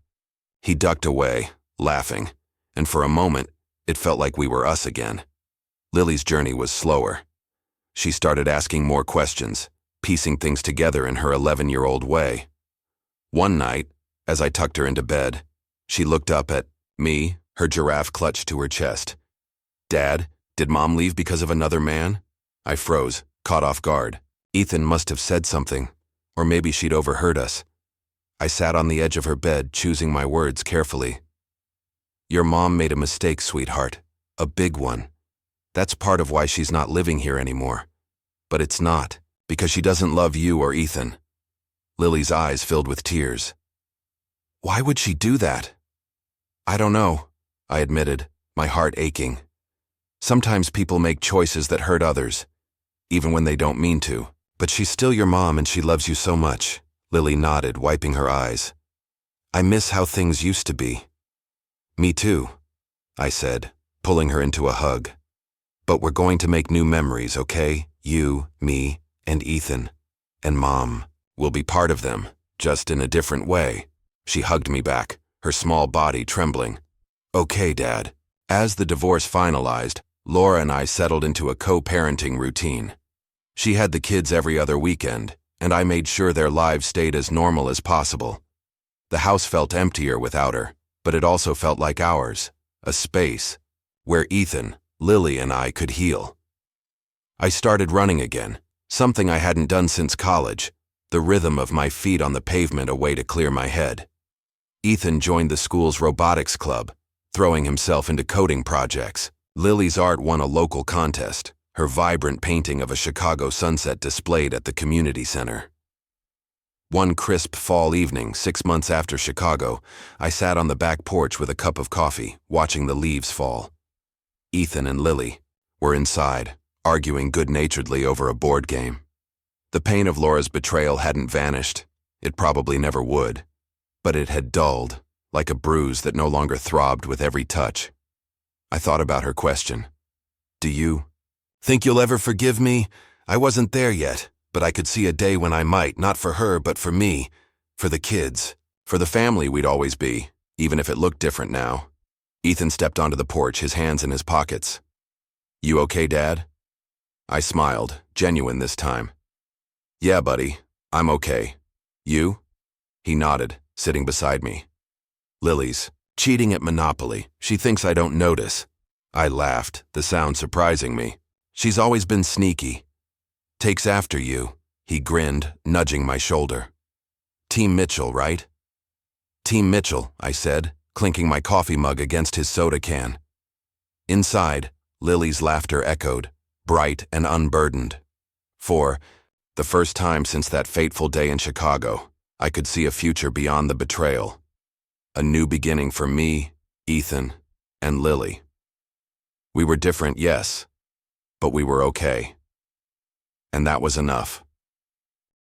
He ducked away, laughing, and for a moment, it felt like we were us again. Lily's journey was slower. She started asking more questions, piecing things together in her 11-year-old way. One night, as I tucked her into bed, she looked up at me, her giraffe clutched to her chest. Dad, did Mom leave because of another man? I froze, caught off guard. Ethan must have said something, or maybe she'd overheard us. I sat on the edge of her bed, choosing my words carefully. Your mom made a mistake, sweetheart. A big one. That's part of why she's not living here anymore. But it's not, because she doesn't love you or Ethan. Lily's eyes filled with tears. Why would she do that? I don't know, I admitted, my heart aching. Sometimes people make choices that hurt others, even when they don't mean to. But she's still your mom and she loves you so much. Lily nodded, wiping her eyes. I miss how things used to be. Me too, I said, pulling her into a hug. But we're going to make new memories, okay? You, me, and Ethan. And Mom. We'll be part of them, just in a different way. She hugged me back, her small body trembling. Okay, Dad. As the divorce finalized, Laura and I settled into a co-parenting routine. She had the kids every other weekend, and I made sure their lives stayed as normal as possible. The house felt emptier without her, but it also felt like ours, a space, where Ethan, Lily, and I could heal. I started running again, something I hadn't done since college, the rhythm of my feet on the pavement a way to clear my head. Ethan joined the school's robotics club, throwing himself into coding projects. Lily's art won a local contest, her vibrant painting of a Chicago sunset displayed at the community center. One crisp fall evening, 6 months after Chicago, I sat on the back porch with a cup of coffee, watching the leaves fall. Ethan and Lily were inside, arguing good-naturedly over a board game. The pain of Laura's betrayal hadn't vanished. It probably never would. But it had dulled, like a bruise that no longer throbbed with every touch. I thought about her question. Do you think you'll ever forgive me? I wasn't there yet, but I could see a day when I might, not for her, but for me, for the kids, for the family we'd always be, even if it looked different now. Ethan stepped onto the porch, his hands in his pockets. You okay, Dad? I smiled, genuine this time. Yeah, buddy, I'm okay. You? He nodded, sitting beside me. Lily's cheating at Monopoly. She thinks I don't notice. I laughed, the sound surprising me. She's always been sneaky. Takes after you, he grinned, nudging my shoulder. Team Mitchell, right? Team Mitchell, I said, clinking my coffee mug against his soda can. Inside, Lily's laughter echoed, bright and unburdened. For the first time since that fateful day in Chicago, I could see a future beyond the betrayal. A new beginning for me, Ethan, and Lily. We were different, yes, but we were okay. And that was enough.